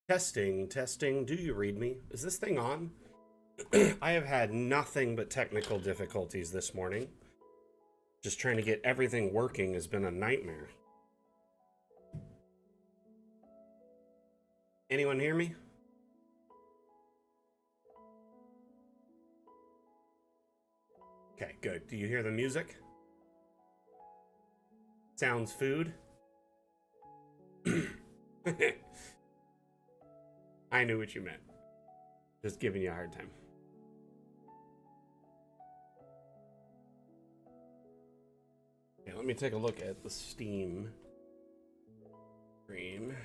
Testing, testing. Do you read me? Is this thing on? I have had nothing but technical difficulties this morning. Just trying to get everything working has been a nightmare. Anyone hear me? Okay, good. Do you hear the music? Sounds food? I knew what you meant. Just giving you a hard time. Okay, let me take a look at the Steam stream.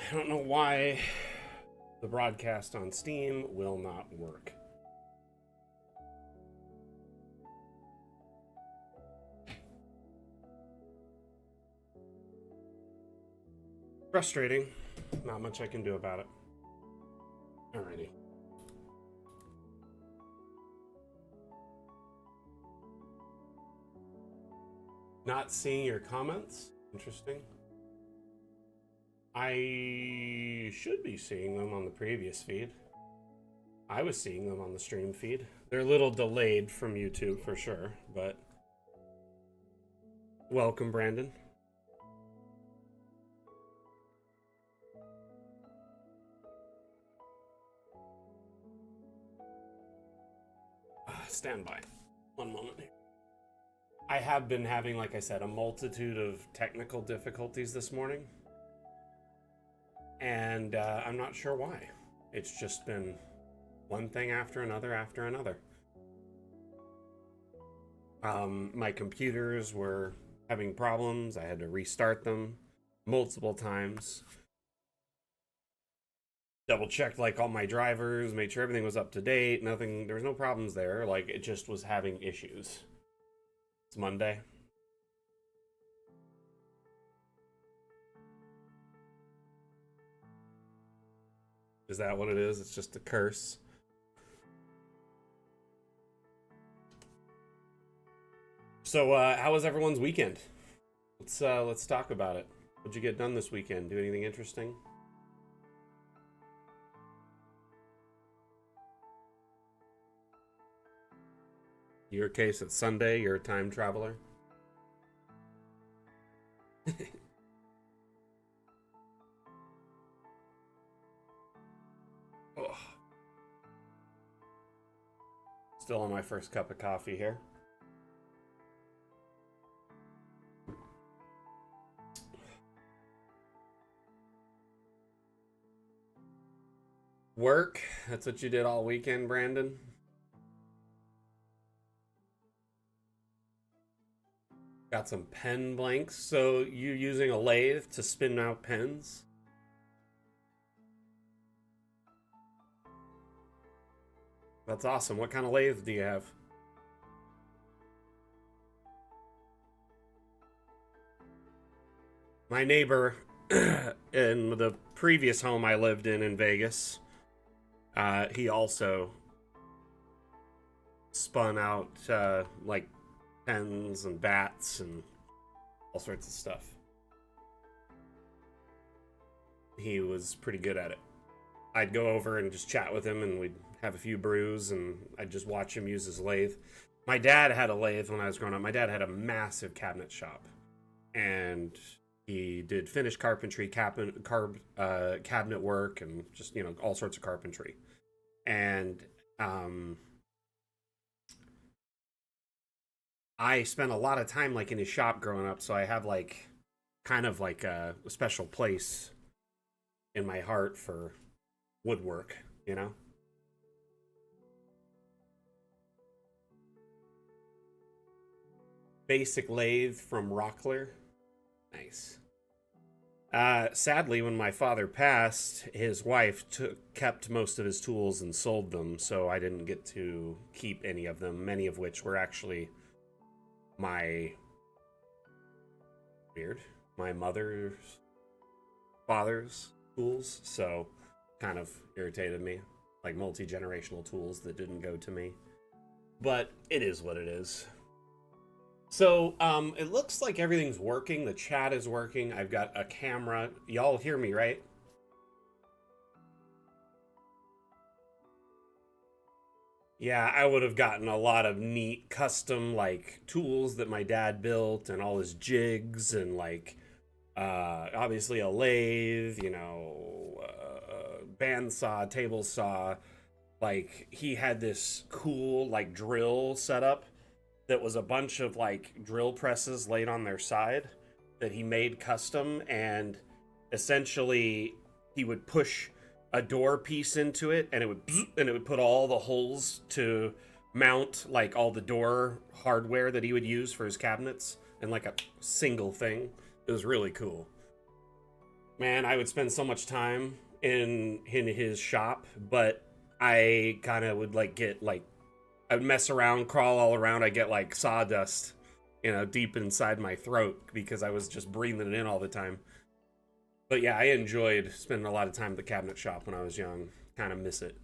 I don't know why the broadcast on Steam will not work. Frustrating. Not much I can do about it. Alrighty. Not seeing your comments? Interesting. I should be seeing them on the previous feed. I was seeing them on the stream feed. They're a little delayed from YouTube for sure, but welcome, Brandon. Stand by. One moment here. I have been having, like I said, a multitude of technical difficulties this morning. And I'm not sure why. It's just been one thing after another after another. My computers were having problems. I had to restart them multiple times. Double checked like all my drivers, made sure everything was up to date. Nothing, there was no problems there. Like it just was having issues. It's Monday. Is that what it is? It's just a curse. So, how was everyone's weekend? Let's talk about it. What'd you get done this weekend? Do anything interesting? Your case, it's Sunday. You're a time traveler. Oh. Still on my first cup of coffee here. Work? That's what you did all weekend, Brandon? Got some pen blanks. So you using a lathe to spin out pens? That's awesome. What kind of lathe do you have? My neighbor in the previous home I lived in Vegas, he also spun out like pens and bats and all sorts of stuff. He was pretty good at it. I'd go over and just chat with him, and we'd have a few brews, and I'd just watch him use his lathe. My dad had a lathe when I was growing up. My dad had a massive cabinet shop, and he did finished carpentry, cabinet work, and just, you know, all sorts of carpentry. And I spent a lot of time like in his shop growing up, so I have like kind of like a special place in my heart for woodwork, you know? Basic lathe from Rockler. Nice. Sadly, when my father passed, his wife kept most of his tools and sold them, so I didn't get to keep any of them, many of which were actually my weird, my mother's father's tools, so kind of irritated me, like multi-generational tools that didn't go to me. But it is what it is. So, it looks like everything's working. The chat is working. I've got a camera. Y'all hear me, right? Yeah, I would have gotten a lot of neat custom like tools that my dad built and all his jigs and like obviously a lathe, bandsaw, table saw. Like he had this cool like drill setup that was a bunch of like drill presses laid on their side that he made custom, and essentially he would push a door piece into it and it would put all the holes to mount like all the door hardware that he would use for his cabinets in like a single thing. It was really cool. Man, I would spend so much time in his shop, but I kind of would like get like I'd mess around, crawl all around. I get like sawdust, deep inside my throat because I was just breathing it in all the time. But yeah, I enjoyed spending a lot of time at the cabinet shop when I was young. Kind of miss it.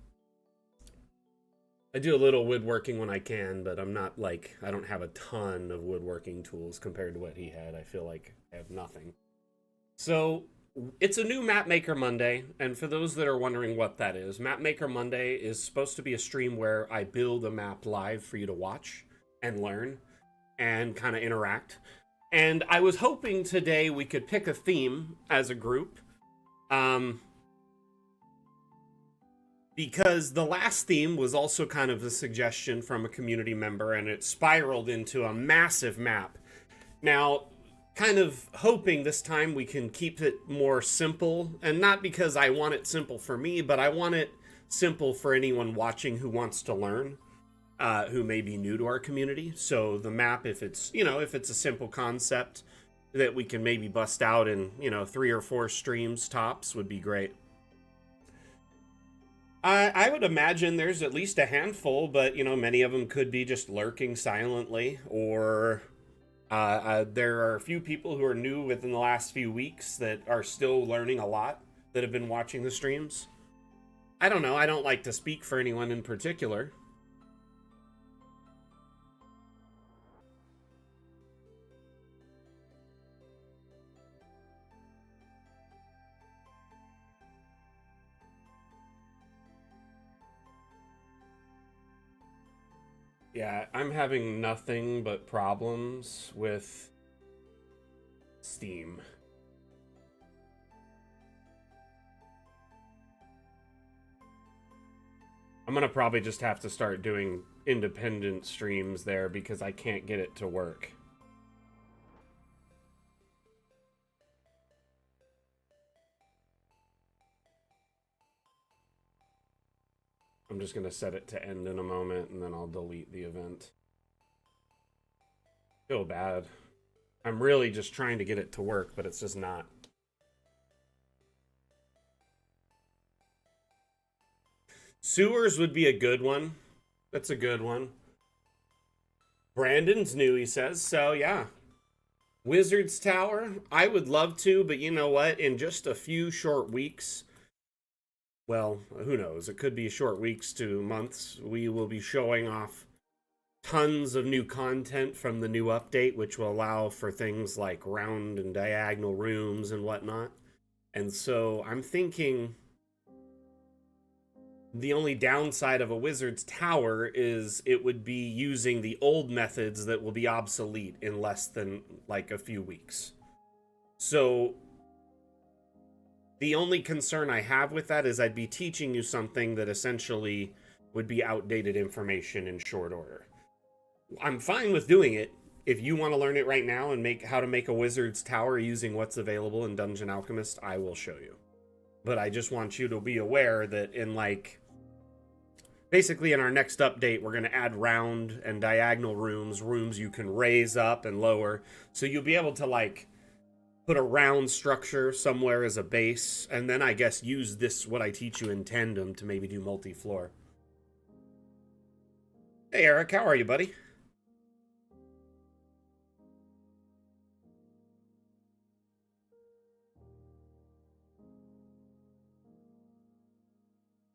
I do a little woodworking when I can, but I'm not like, I don't have a ton of woodworking tools compared to what he had. I feel like I have nothing. So it's a new Mapmaker Monday, and for those that are wondering what that is, Mapmaker Monday is supposed to be a stream where I build a map live for you to watch and learn and kind of interact. And I was hoping today we could pick a theme as a group. Because the last theme was also kind of a suggestion from a community member, and it spiraled into a massive map. Now, kind of hoping this time we can keep it more simple, and not because I want it simple for me, but I want it simple for anyone watching who wants to learn, who may be new to our community. So the map, if it's a simple concept that we can maybe bust out in 3 or 4 streams tops, would be great. I would imagine there's at least a handful, but many of them could be just lurking silently, or there are a few people who are new within the last few weeks that are still learning a lot, that have been watching the streams. I don't know. I don't like to speak for anyone in particular. Yeah, I'm having nothing but problems with Steam. I'm gonna probably just have to start doing independent streams there because I can't get it to work. I'm just gonna set it to end in a moment and then I'll delete the event. Feel bad. I'm really just trying to get it to work, but it's just not. Sewers would be a good one. That's a good one. Brandon's new, he says. So, yeah. Wizard's Tower, I would love to, but you know what? In just a few short weeks, well, who knows? It could be short weeks to months. We will be showing off tons of new content from the new update, which will allow for things like round and diagonal rooms and whatnot. And so I'm thinking the only downside of a wizard's tower is it would be using the old methods that will be obsolete in less than like a few weeks. So the only concern I have with that is I'd be teaching you something that essentially would be outdated information in short order. I'm fine with doing it. If you want to learn it right now and make how to make a wizard's tower using what's available in Dungeon Alchemist, I will show you. But I just want you to be aware that basically in our next update, we're going to add round and diagonal rooms you can raise up and lower. So you'll be able to put a round structure somewhere as a base, and then I guess use this, what I teach you in tandem, to maybe do multi-floor. Hey Eric, how are you, buddy?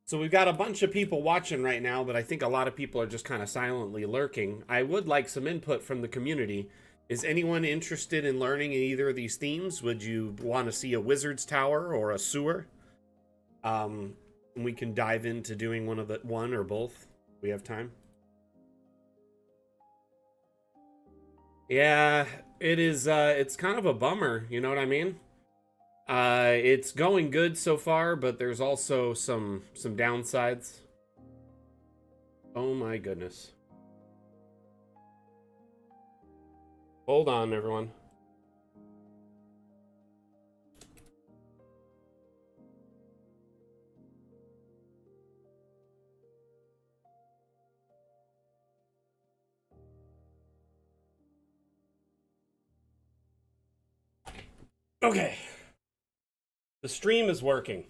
So we've got a bunch of people watching right now, but I think a lot of people are just kind of silently lurking. I would like some input from the community. Is anyone interested in learning either of these themes? Would you want to see a wizard's tower or a sewer? We can dive into doing one or both. We have time. Yeah, it is. It's kind of a bummer. You know what I mean? It's going good so far, but there's also some downsides. Oh my goodness. Hold on, everyone. Okay. The stream is working.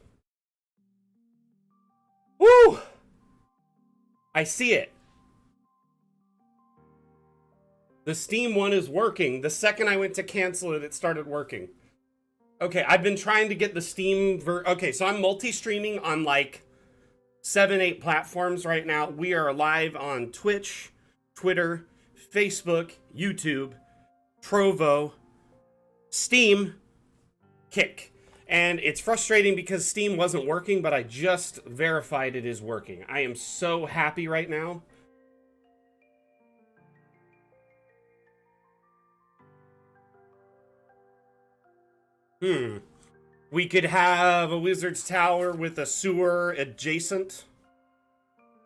Woo! I see it. The Steam one is working. The second I went to cancel it, it started working. Okay, I've been trying to get the Steam okay, so I'm multi-streaming on like 7-8 platforms right now. We are live on Twitch, Twitter, Facebook, YouTube, Trovo, Steam, Kick. And it's frustrating because Steam wasn't working, but I just verified it is working. I am so happy right now. We could have a wizard's tower with a sewer adjacent.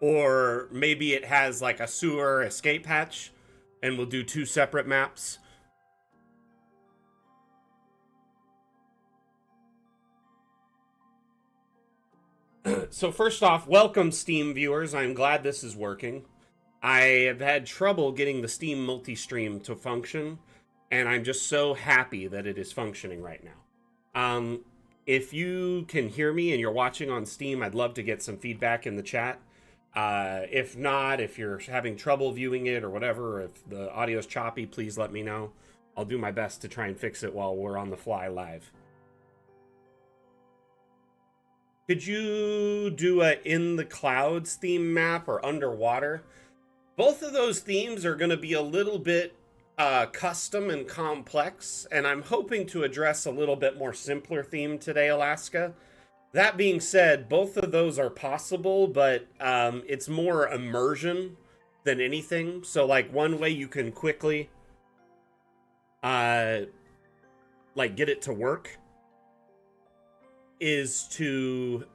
Or maybe it has like a sewer escape hatch, and we'll do 2 separate maps. So first off, welcome Steam viewers. I'm glad this is working. I have had trouble getting the Steam multi-stream to function, and I'm just so happy that it is functioning right now. If you can hear me and you're watching on Steam, I'd love to get some feedback in the chat. If not, if you're having trouble viewing it or whatever, or if the audio's choppy, please let me know. I'll do my best to try and fix it while we're on the fly live. Could you do a in the clouds theme map or underwater? Both of those themes are going to be a little bit custom and complex, and I'm hoping to address a little bit more simpler theme today, Alaska. That being said, both of those are possible, but it's more immersion than anything. So, like, one way you can quickly, like, get it to work is to,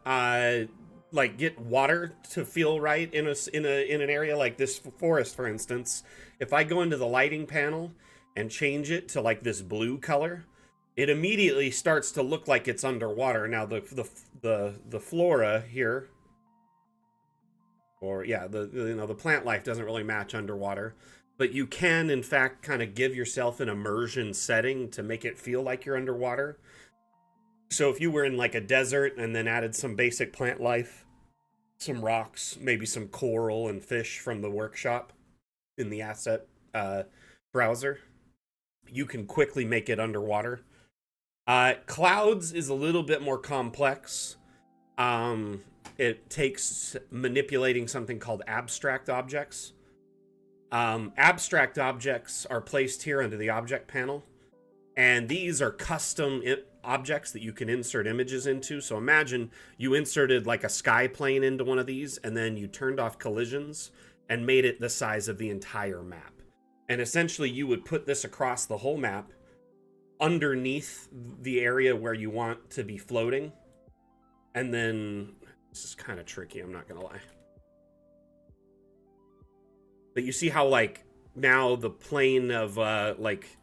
like, get water to feel right in an area like this forest, for instance. If I go into the lighting panel and change it to, like, this blue color, it immediately starts to look like it's underwater. Now the flora here, or yeah, the plant life doesn't really match underwater, but you can in fact kind of give yourself an immersion setting to make it feel like you're underwater. So if you were in like a desert and then added some basic plant life, some rocks, maybe some coral and fish from the workshop in the asset browser, you can quickly make it underwater. Clouds is a little bit more complex. It takes manipulating something called abstract objects. Abstract objects are placed here under the object panel, and these are custom objects that you can insert images into. So imagine you inserted like a sky plane into one of these, and then you turned off collisions and made it the size of the entire map. And essentially you would put this across the whole map underneath the area where you want to be floating. And then, this is kind of tricky, I'm not gonna lie. But you see how, like, now the plane of, like,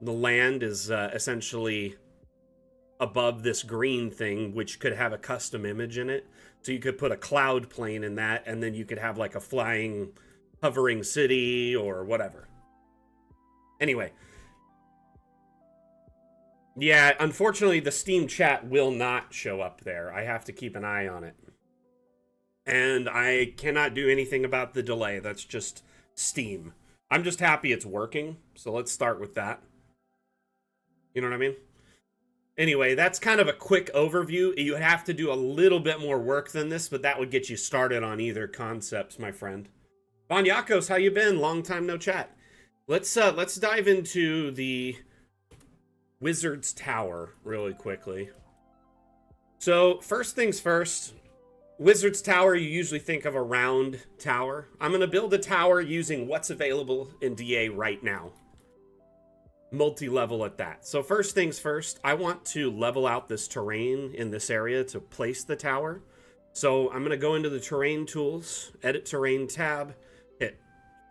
the land is essentially above this green thing, which could have a custom image in it. So you could put a cloud plane in that, and then you could have, like, a flying, hovering city or whatever. Anyway. Yeah, unfortunately, the Steam chat will not show up there. I have to keep an eye on it. And I cannot do anything about the delay. That's just Steam. I'm just happy it's working, so let's start with that. You know what I mean? Anyway, that's kind of a quick overview. You have to do a little bit more work than this, but that would get you started on either concepts, my friend. Vanyakos, how you been? Long time no chat. Let's dive into the Wizard's Tower really quickly. So, first things first, Wizard's Tower, you usually think of a round tower. I'm going to build a tower using what's available in DA right now. Multi-level at that. So first things first, I want to level out this terrain in this area to place the tower. So I'm going to go into the terrain tools, edit terrain tab, hit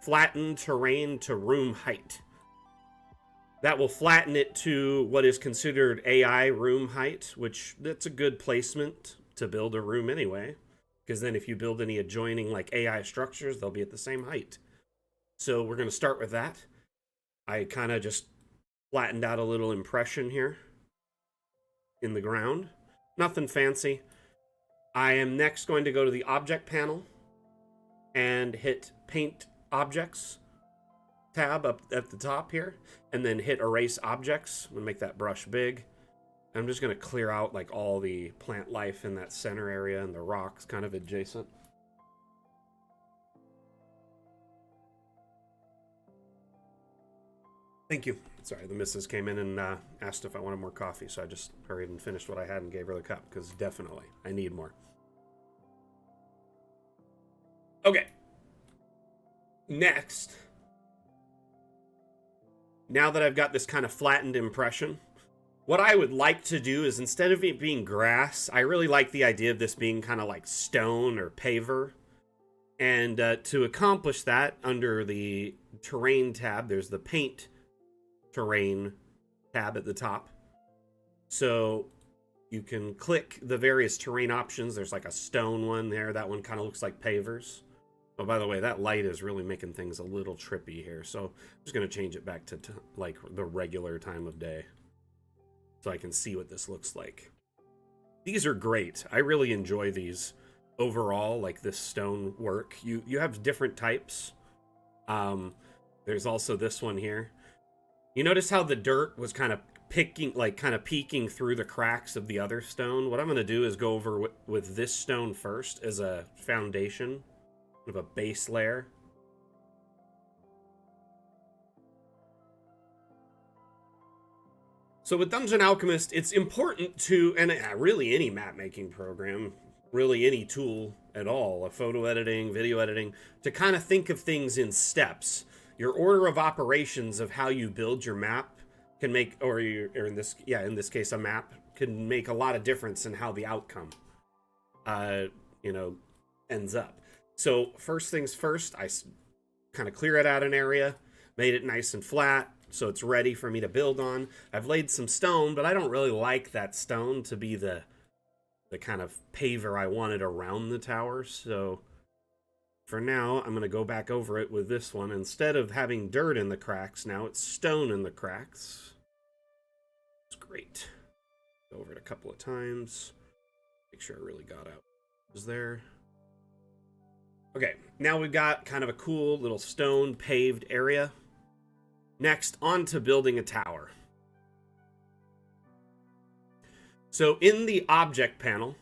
flatten terrain to room height. That will flatten it to what is considered AI room height, which that's a good placement to build a room anyway, because then if you build any adjoining like AI structures, they'll be at the same height. So we're going to start with that. I kind of just flattened out a little impression here in the ground. Nothing fancy. I am next going to go to the object panel and hit paint objects tab up at the top here, and then hit erase objects. I'm gonna make that brush big. I'm just gonna clear out like all the plant life in that center area and the rocks kind of adjacent. Thank you. Sorry, the missus came in and asked if I wanted more coffee, so I just hurried and finished what I had and gave her the cup, because definitely I need more. Okay. Next, now that I've got this kind of flattened impression, what I would like to do is, instead of it being grass, I really like the idea of this being kind of like stone or paver. And to accomplish that, under the terrain tab, there's the paint terrain tab at the top. So you can click the various terrain options. There's like a stone one there. That one kind of looks like pavers. Oh, by the way, that light is really making things a little trippy here. So I'm just going to change it back to like the regular time of day, so I can see what this looks like. These are great. I really enjoy these overall, like this stone work. You have different types. There's also this one here. You notice how the dirt was kind of peeking through the cracks of the other stone? What I'm going to do is go over with this stone first as a foundation of a base layer. So with Dungeon Alchemist, it's important to, and really any map making program, really any tool at all, a photo editing, video editing, to kind of think of things in steps. Your order of operations of how you build your map can make, or in this case, a map can make a lot of difference in how the outcome, ends up. So first things first, I kind of clear it out an area, made it nice and flat, so it's ready for me to build on. I've laid some stone, but I don't really like that stone to be the kind of paver I wanted around the tower. So for now, I'm going to go back over it with this one. Instead of having dirt in the cracks, now it's stone in the cracks. It's great. Go over it a couple of times. Make sure I really got out. Was there? Okay, now we've got kind of a cool little stone paved area. Next, on to building a tower. So in the object panel,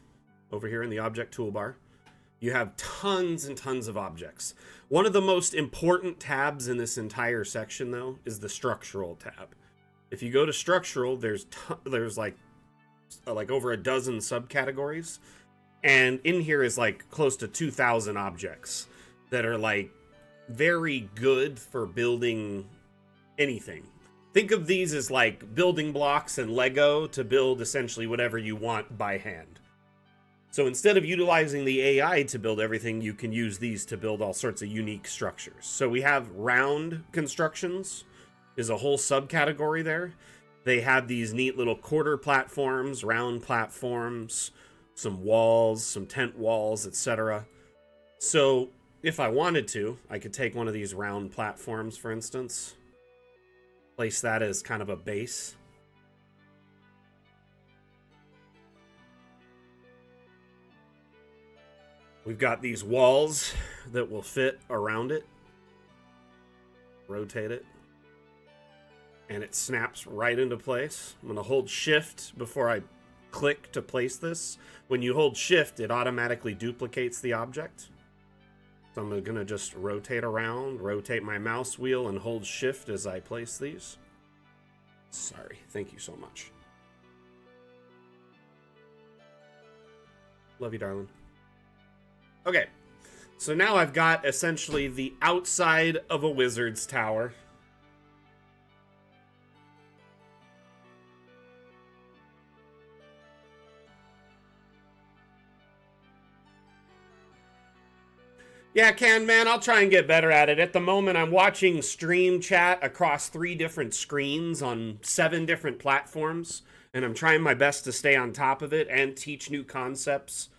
over here in the object toolbar, you have tons and tons of objects. One of the most important tabs in this entire section, though, is the structural tab. If you go to structural, there's like over a dozen subcategories. And in here is like close to 2,000 objects that are like very good for building anything. Think of these as like building blocks and Lego to build essentially whatever you want by hand. So instead of utilizing the AI to build everything, you can use these to build all sorts of unique structures. So we have round constructions is a whole subcategory there. They have these neat little quarter platforms, round platforms, some walls, some tent walls, etc. So if I wanted to, I could take one of these round platforms, for instance, place that as kind of a base. We've got these walls that will fit around it. Rotate it. and it snaps right into place. I'm going to hold shift before I click to place this. When you hold shift, it automatically duplicates the object. So I'm going to just rotate around, rotate my mouse wheel, and hold shift as I place these. Sorry, thank you so much. Love you, darling. Okay, so now I've got essentially the outside of a wizard's tower. Yeah, Can Man, I'll try and get better at it. At the moment, I'm watching stream chat across 3 different screens on 7 different platforms, and I'm trying my best to stay on top of it and teach new concepts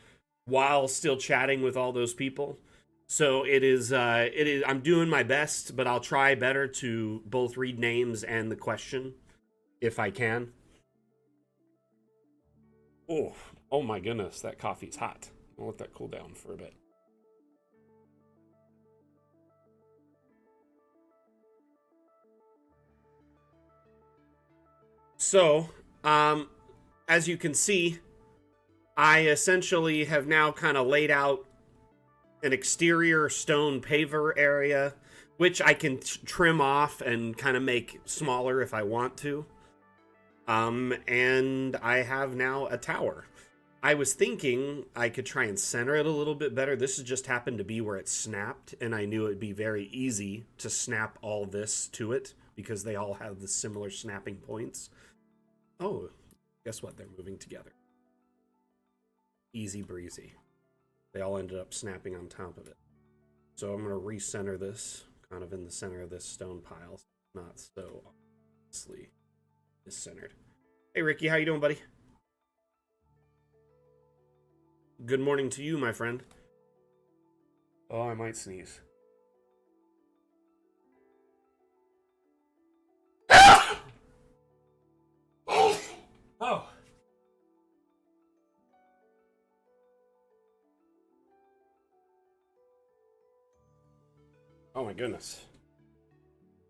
while still chatting with all those people. So it is I'm doing my best, but I'll try better to both read names and the question if I can. Oh my goodness, that coffee's hot. I'll let that cool down for a bit. So, as you can see, I essentially have now kind of laid out an exterior stone paver area, which I can trim off and kind of make smaller if I want to. And I have now a tower. I was thinking I could try and center it a little bit better. This has just happened to be where it snapped, and I knew it'd be very easy to snap all this to it because they all have the similar snapping points. Oh, guess what? They're moving together. Easy breezy. They all ended up snapping on top of it. So I'm going to recenter this kind of in the center of this stone pile. Not so obviously centered. Hey, Ricky, how you doing, buddy? Good morning to you, my friend. Oh, I might sneeze. Oh. Oh my goodness.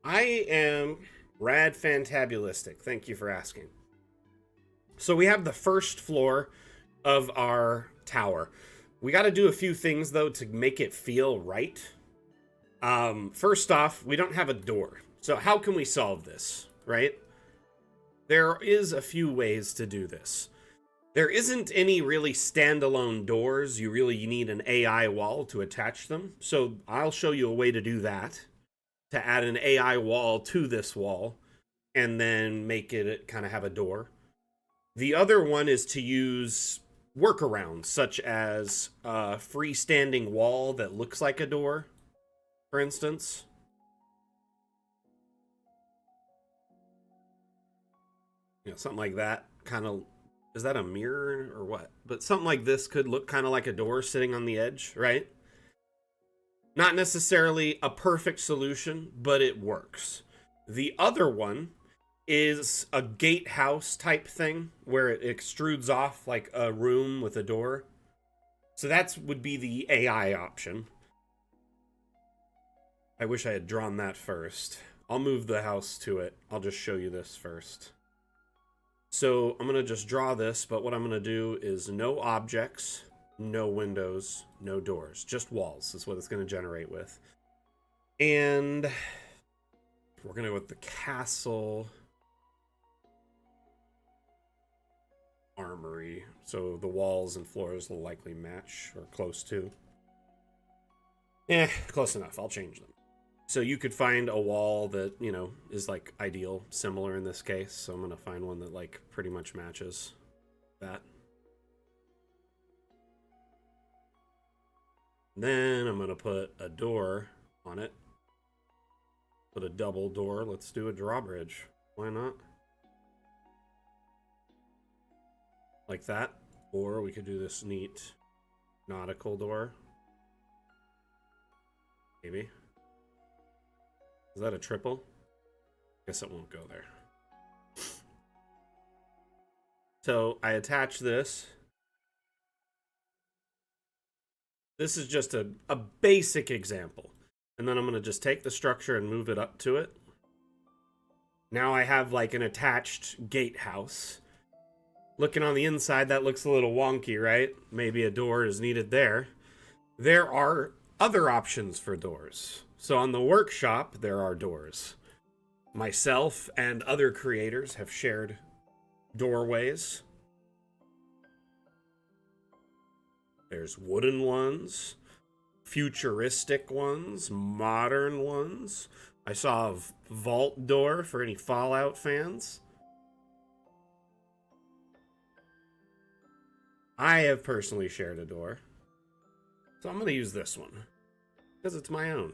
I am rad fantabulistic. Thank you for asking. So we have the first floor of our tower. We got to do a few things though to make it feel right. First off, we don't have a door. So how can we solve this, right? There is a few ways to do this. There isn't any really standalone doors. You need an AI wall to attach them. So I'll show you a way to do that, to add an AI wall to this wall and then make it kind of have a door. The other one is to use workarounds, such as a freestanding wall that looks like a door, for instance. You know, something like that. Kind of, is that a mirror or what? But something like this could look kind of like a door sitting on the edge, right? Not necessarily a perfect solution, but it works. The other one is a gatehouse type thing where it extrudes off like a room with a door. So that would be the AI option. I wish I had drawn that first. I'll move the house to it. I'll just show you this first. So I'm going to just draw this, but what I'm going to do is no objects, no windows, no doors, just walls is what it's going to generate with. And we're going to go with the castle armory. So the walls and floors will likely match or close to. Close enough. I'll change them. So you could find a wall that, you know, is like ideal, similar in this case. So I'm going to find one that like pretty much matches that. Then I'm going to put a door on it. Put a double door. Let's do a drawbridge. Why not? Like that. Or we could do this neat nautical door. Maybe. Is that a triple? Guess it won't go there. So I attach this. This is just a basic example. And then I'm going to just take the structure and move it up to it. Now I have like an attached gatehouse. Looking on the inside, that looks a little wonky, right? Maybe a door is needed there. There are other options for doors. So on the workshop, there are doors. Myself and other creators have shared doorways. There's wooden ones, futuristic ones, modern ones. I saw a vault door for any Fallout fans. I have personally shared a door. So I'm going to use this one because it's my own.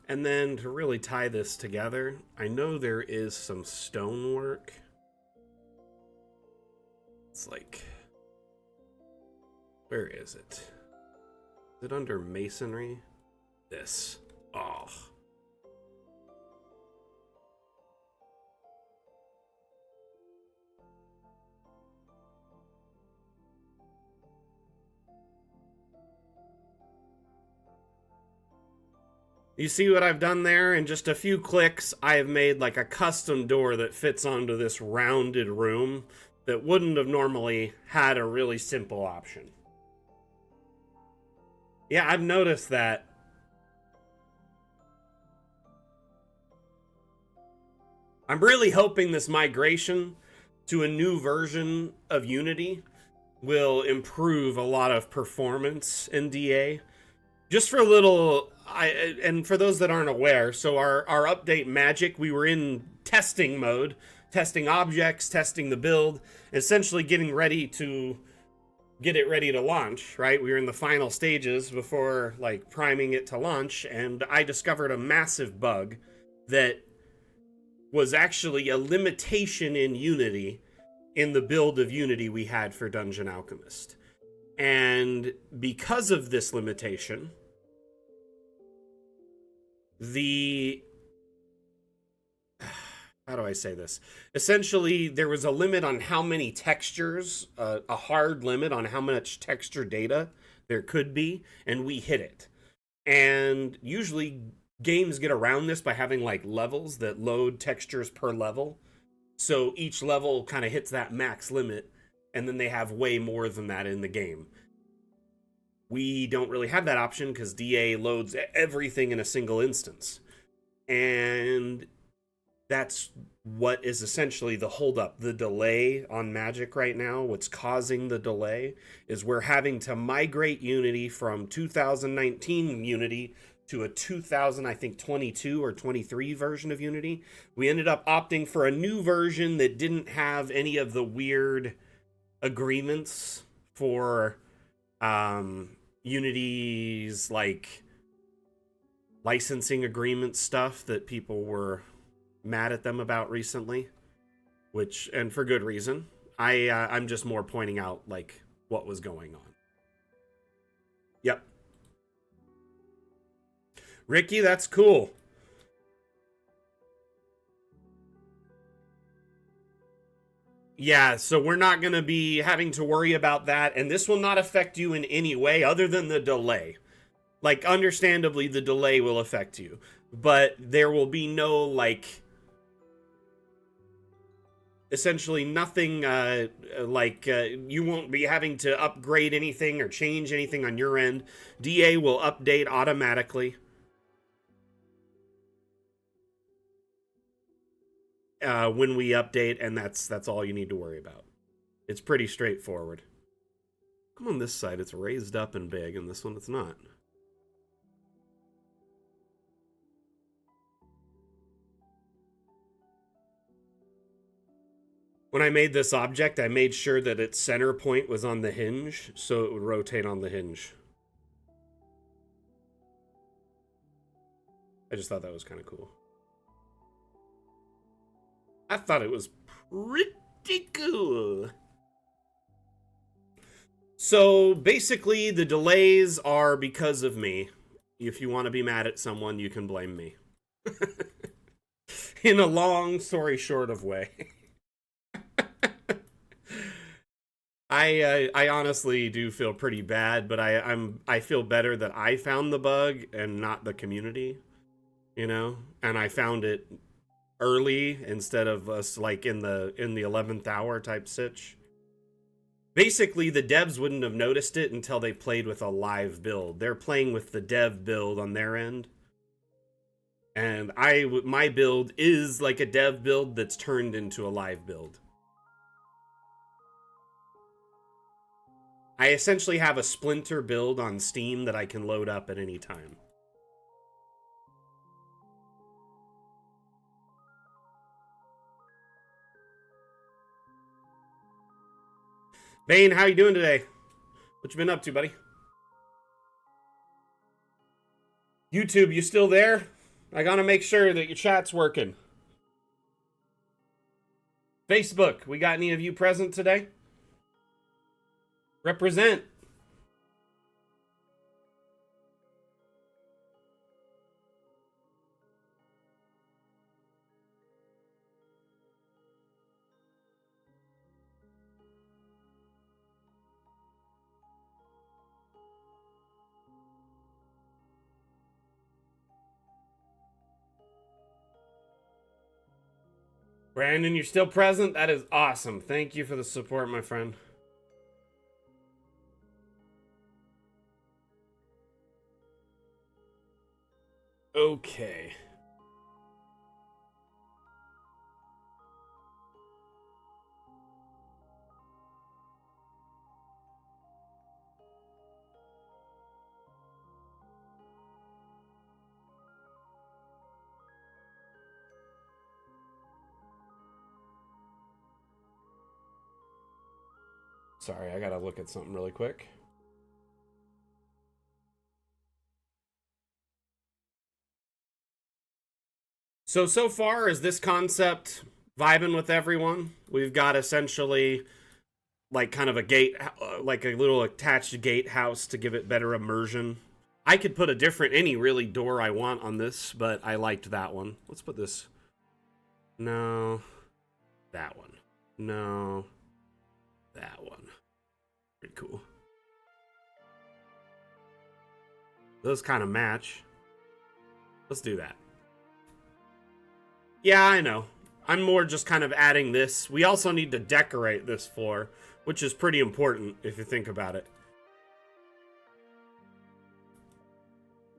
And then to really tie this together, I know there is some stonework. It's like, where is it? Is it under masonry? This. Oh. You see what I've done there? In just a few clicks, I have made like a custom door that fits onto this rounded room that wouldn't have normally had a really simple option. Yeah, I've noticed that. I'm really hoping this migration to a new version of Unity will improve a lot of performance in DA. Just for a little, and for those that aren't aware, so our update Magic, we were in testing mode, testing objects, testing the build, essentially getting ready to get it ready to launch, right? We were in the final stages before like priming it to launch, and I discovered a massive bug that was actually a limitation in Unity in the build of Unity we had for Dungeon Alchemist. And because of this limitation, how do I say this? Essentially, there was a limit on how many textures, a hard limit on how much texture data there could be, and we hit it. And usually games get around this by having like levels that load textures per level. So each level kind of hits that max limit, and then they have way more than that in the game. We don't really have that option because DA loads everything in a single instance. And that's what is essentially the holdup, the delay on Magic right now. What's causing the delay is we're having to migrate Unity from 2019 Unity to a 2022 or 23 version of Unity. We ended up opting for a new version that didn't have any of the weird agreements for Unity's like licensing agreement stuff that people were mad at them about recently, which, and for good reason. I'm just more pointing out like what was going on. Yep. Ricky, that's cool. Yeah, so we're not going to be having to worry about that, and this will not affect you in any way other than the delay. Like, understandably, the delay will affect you, but there will be no, like, essentially nothing, you won't be having to upgrade anything or change anything on your end. DA will update automatically. When we update, and that's all you need to worry about. It's pretty straightforward. Come on this side, it's raised up and big, and this one it's not. When I made this object, I made sure that its center point was on the hinge, so it would rotate on the hinge. I just thought that was kind of cool. I thought it was pretty cool. So basically, the delays are because of me. If you want to be mad at someone, you can blame me. In a long story short of way. I honestly do feel pretty bad, but I feel better that I found the bug and not the community, you know? And I found it early instead of us like in the 11th hour type sitch. Basically, the devs wouldn't have noticed it until they played with a live build. They're playing with the dev build on their end. And my build is like a dev build that's turned into a live build. I essentially have a Splinter build on Steam that I can load up at any time. Bane, how you doing today? What you been up to, buddy? YouTube, you still there? I gotta make sure that your chat's working. Facebook, we got any of you present today? Represent. Brandon, you're still present? That is awesome. Thank you for the support, my friend. Okay. Sorry, I gotta look at something really quick. So far, is this concept vibing with everyone? We've got essentially like kind of a gate, like a little attached gatehouse to give it better immersion. I could put any really door I want on this, but I liked that one. Let's put this. No. That one. No. That one. Pretty cool. Those kind of match. Let's do that. Yeah, I know. I'm more just kind of adding this. We also need to decorate this floor, which is pretty important if you think about it.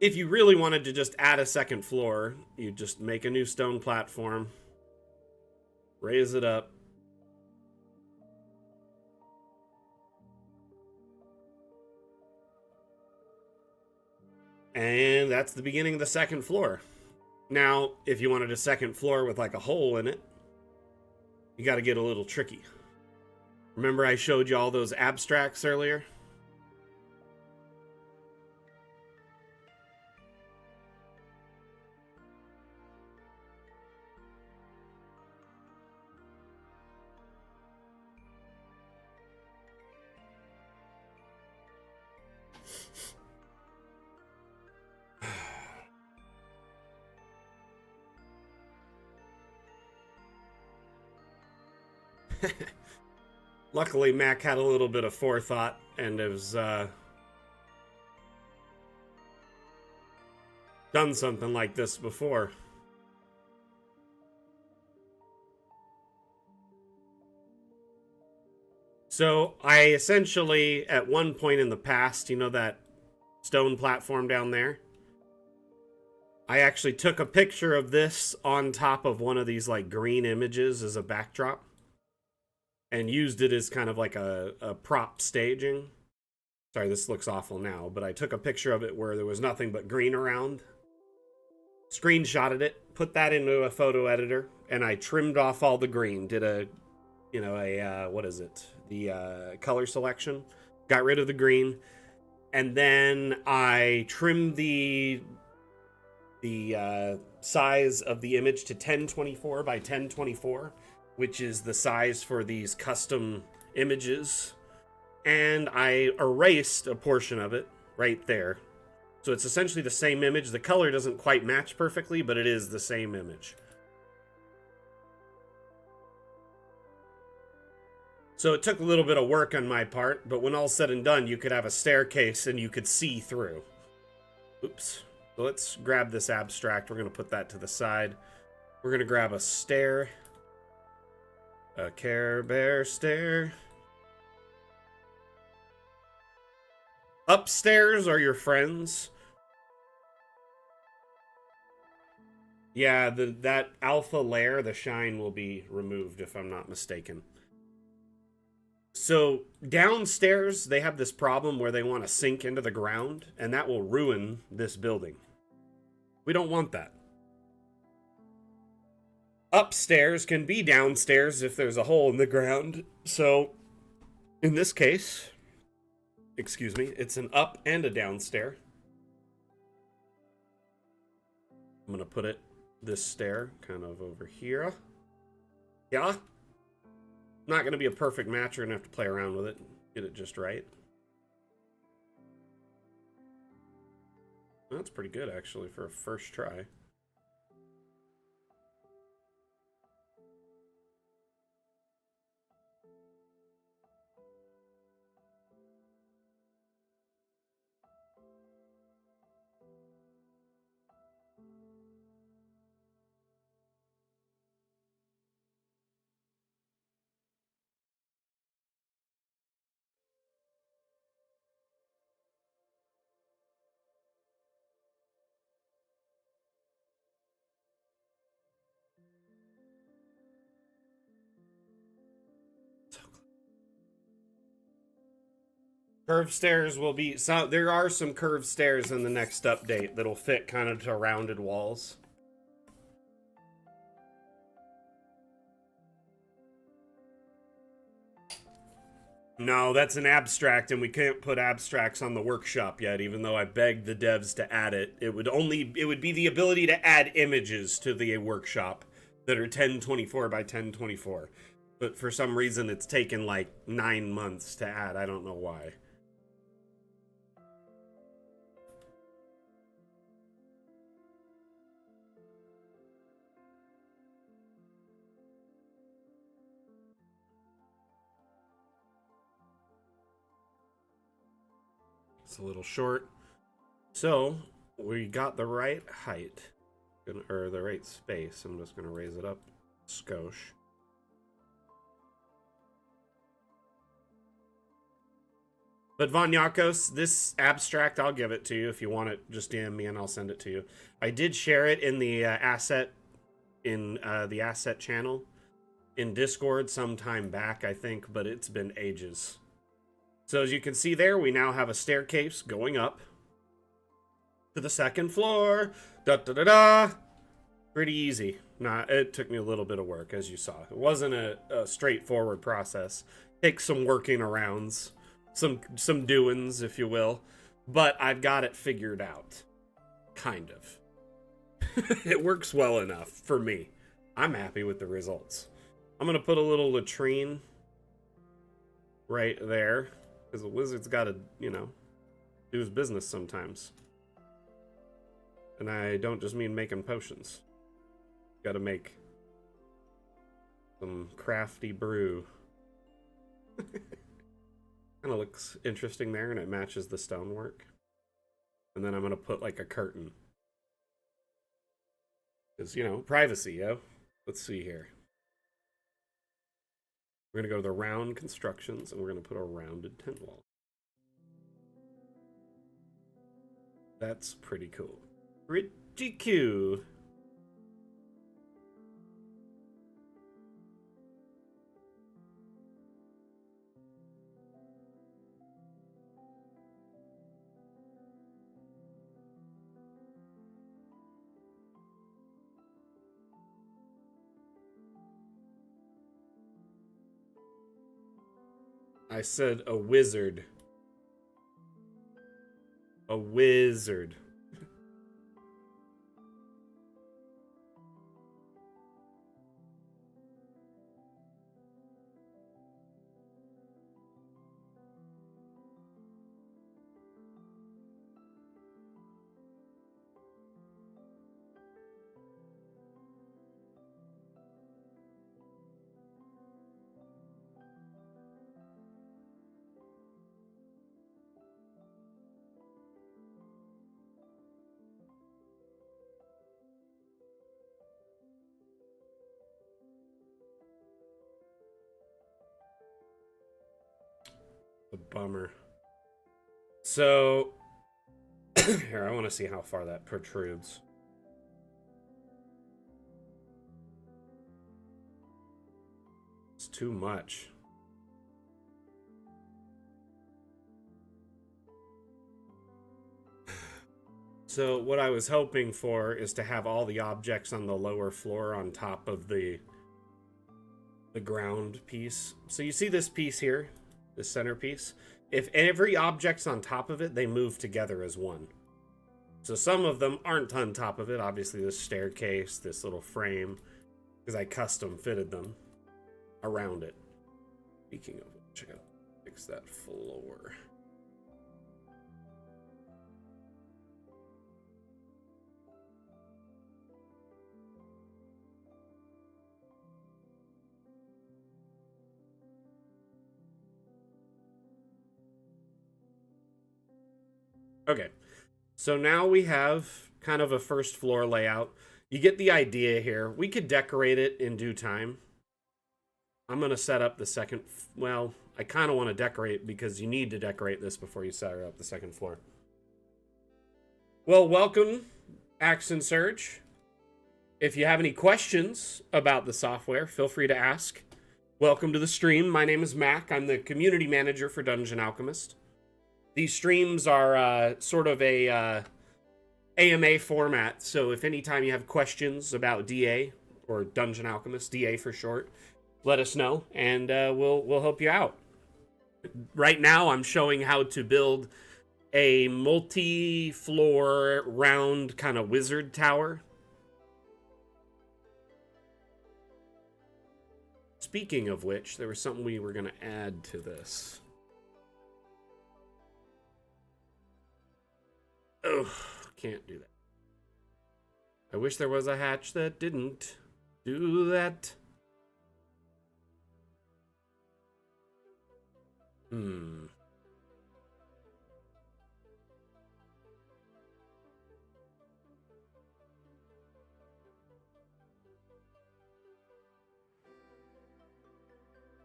If you really wanted to just add a second floor, you just make a new stone platform, raise it up. And that's the beginning of the second floor. Now, if you wanted a second floor with like a hole in it, you got to get a little tricky. Remember I showed you all those abstracts earlier? Luckily, Mac had a little bit of forethought and has done something like this before. So I essentially, at one point in the past, you know that stone platform down there? I actually took a picture of this on top of one of these like green images as a backdrop and used it as kind of like a prop staging. Sorry, this looks awful now, but I took a picture of it where there was nothing but green around, screenshotted it, put that into a photo editor, and I trimmed off all the green, did a, you know, what is it? The color selection, got rid of the green, and then I trimmed the size of the image to 1024 by 1024, which is the size for these custom images. And I erased a portion of it right there. So it's essentially the same image. The color doesn't quite match perfectly, but it is the same image. So it took a little bit of work on my part, but when all's said and done, you could have a staircase and you could see through. Oops. So let's grab this abstract. We're going to put that to the side. We're going to grab a stair. A Care Bear stair. Upstairs are your friends. Yeah, that alpha layer, the shine, will be removed if I'm not mistaken. So downstairs, they have this problem where they want to sink into the ground, and that will ruin this building. We don't want that. Upstairs can be downstairs if there's a hole in the ground. So in this case, excuse me, it's an up and a down stair. I'm going to put this stair kind of over here. Yeah. Not going to be a perfect match. You're going to have to play around with it. Get it just right. That's pretty good, actually, for a first try. Curved stairs will be there are some curved stairs in the next update that'll fit kind of to rounded walls. No, that's an abstract, and we can't put abstracts on the workshop yet, even though I begged the devs to add it. It would be the ability to add images to the workshop that are 1024 by 1024. But for some reason, it's taken like 9 months to add. I don't know why. It's a little short. So, we got the right height, or the right space. I'm just going to raise it up skosh. But Von Yakos, this abstract, I'll give it to you. If you want it, just DM me and I'll send it to you. I did share it in the asset channel in Discord sometime back, I think, but it's been ages. So as you can see there, we now have a staircase going up to the second floor. Da da da da. Pretty easy. Nah, it took me a little bit of work, as you saw. It wasn't a straightforward process. Takes some working arounds, some doings, if you will. But I've got it figured out. Kind of. It works well enough for me. I'm happy with the results. I'm going to put a little latrine right there, because the wizard's got to, do his business sometimes. And I don't just mean making potions. Got to make some crafty brew. Kind of looks interesting there, and it matches the stonework. And then I'm going to put like a curtain. Because, privacy, yo. Let's see here. We're going to go to the round constructions, and we're going to put a rounded tent wall. That's pretty cool. Pretty cool. I said a wizard. A wizard. bummer. So, here, I want to see how far that protrudes. It's too much. So what I was hoping for is to have all the objects on the lower floor on top of the ground piece. So you see this piece here, the centerpiece? If every object's on top of it, they move together as one. So some of them aren't on top of it. Obviously this staircase, this little frame, because I custom fitted them around it. Speaking of which, I gotta fix that floor. Okay, so now we have kind of a first floor layout. You get the idea here. We could decorate it in due time. I'm going to set up the second... Well, I kind of want to decorate because you need to decorate this before you set up the second floor. Well, welcome, Axe Surge. If you have any questions about the software, feel free to ask. Welcome to the stream. My name is Mac. I'm the community manager for Dungeon Alchemist. These streams are sort of a AMA format, so if anytime you have questions about DA, or Dungeon Alchemist, DA for short, let us know, and we'll help you out. Right now, I'm showing how to build a multi-floor, round kind of wizard tower. Speaking of which, there was something we were going to add to this. Ugh, can't do that. I wish there was a hatch that didn't do that. I'm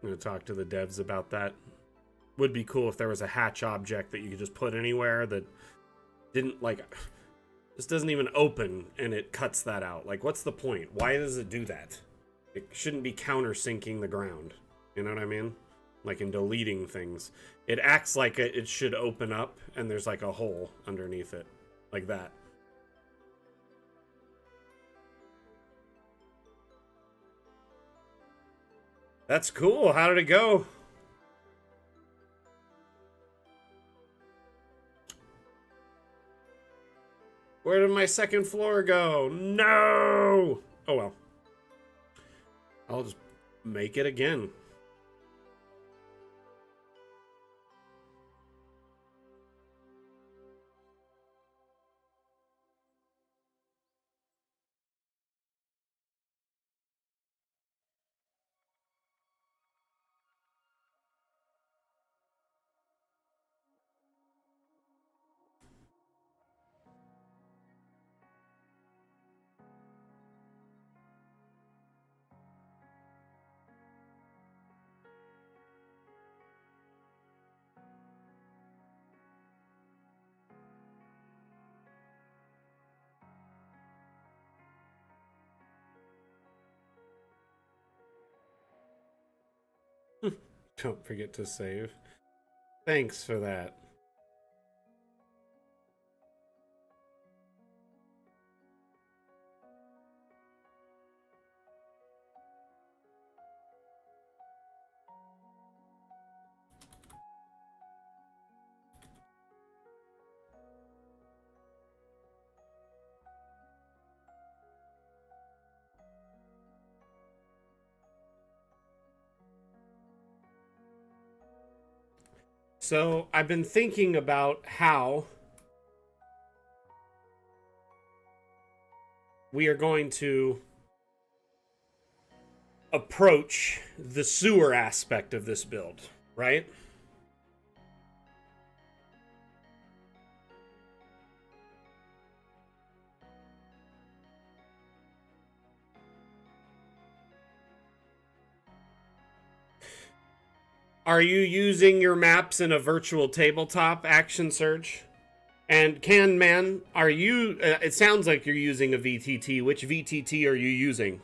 gonna talk to the devs about that. Would be cool if there was a hatch object that you could just put anywhere that didn't, like, this doesn't even open and it cuts that out. Like, what's the point? Why does it do that? It shouldn't be countersinking the ground. You know what I mean? Like in deleting things. It acts like it should open up and there's like a hole underneath it. Like that. That's cool. How did it go? Where did my second floor go? No! Oh well. I'll just make it again. Don't forget to save. Thanks for that. So I've been thinking about how we are going to approach the sewer aspect of this build, right? Are you using your maps in a virtual tabletop, Action Surge? And Can Man, are you? It sounds like you're using a VTT. Which VTT are you using?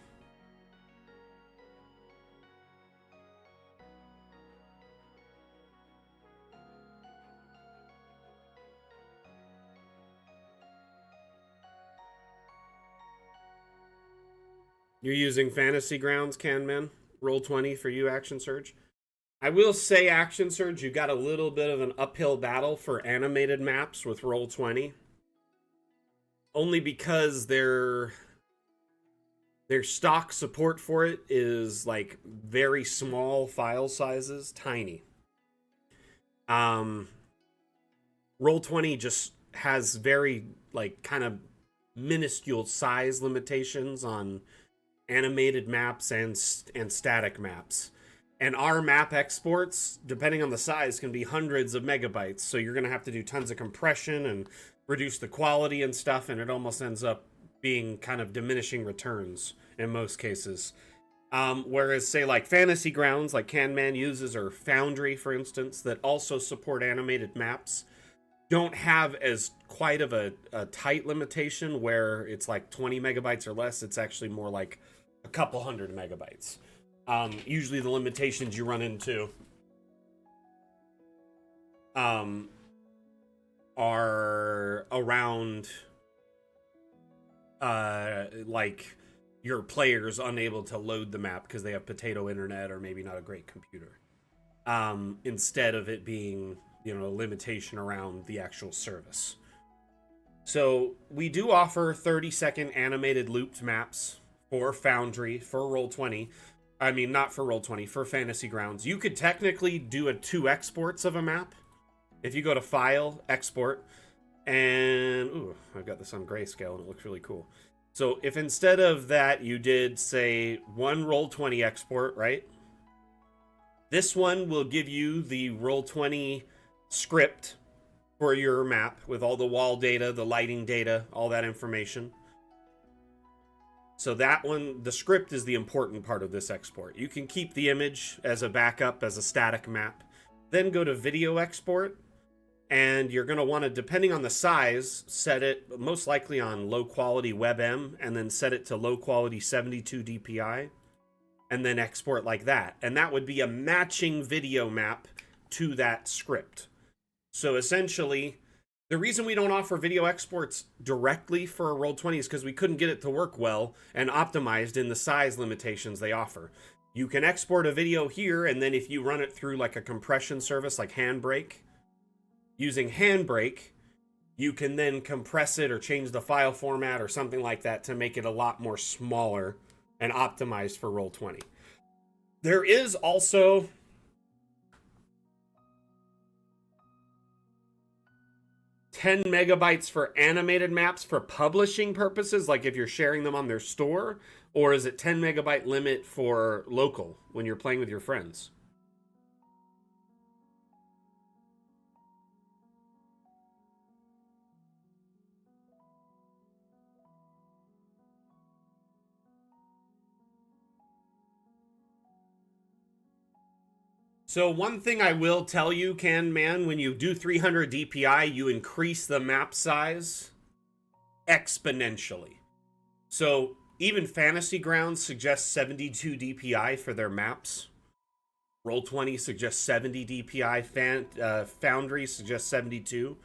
You're using Fantasy Grounds, Can Man? Roll 20 for you, Action Surge. I will say, Action Surge, you got a little bit of an uphill battle for animated maps with Roll 20. Only because their stock support for it is like very small file sizes, tiny. Roll 20 just has very like kind of minuscule size limitations on animated maps and static maps. And our map exports, depending on the size, can be hundreds of megabytes. So you're going to have to do tons of compression and reduce the quality and stuff, and it almost ends up being kind of diminishing returns in most cases. Whereas, say, like Fantasy Grounds, like Canman uses, or Foundry, for instance, that also support animated maps, don't have as quite of a tight limitation where it's like 20 megabytes or less. It's actually more like a couple hundred megabytes. Usually the limitations you run into are around like your players unable to load the map because they have potato internet or maybe not a great computer, instead of it being, you know, a limitation around the actual service. So we do offer 30-second animated looped maps for Foundry, for Roll20. I mean, not for Roll20, for Fantasy Grounds. You could technically do 2 exports of a map. If you go to File, Export, and... Ooh, I've got this on grayscale and it looks really cool. So if instead of that you did, say, 1 Roll20 export, right? This one will give you the Roll20 script for your map with all the wall data, the lighting data, all that information. So that one, the script is the important part of this export. You can keep the image as a backup, as a static map. Then go to video export, and you're going to want to, depending on the size, set it most likely on low quality WebM, and then set it to low quality 72 DPI, and then export like that. And that would be a matching video map to that script. So essentially, the reason we don't offer video exports directly for Roll20 is because we couldn't get it to work well and optimized in the size limitations they offer. You can export a video here, and then if you run it through like a compression service like Handbrake, using Handbrake, you can then compress it or change the file format or something like that to make it a lot more smaller and optimized for Roll20. There is also... 10 megabytes for animated maps for publishing purposes, like if you're sharing them on their store, or is it 10 megabyte limit for local when you're playing with your friends? So one thing I will tell you, Can Man, when you do 300 DPI, you increase the map size exponentially. So even Fantasy Grounds suggests 72 DPI for their maps. Roll20 suggests 70 DPI. Foundry suggests 72.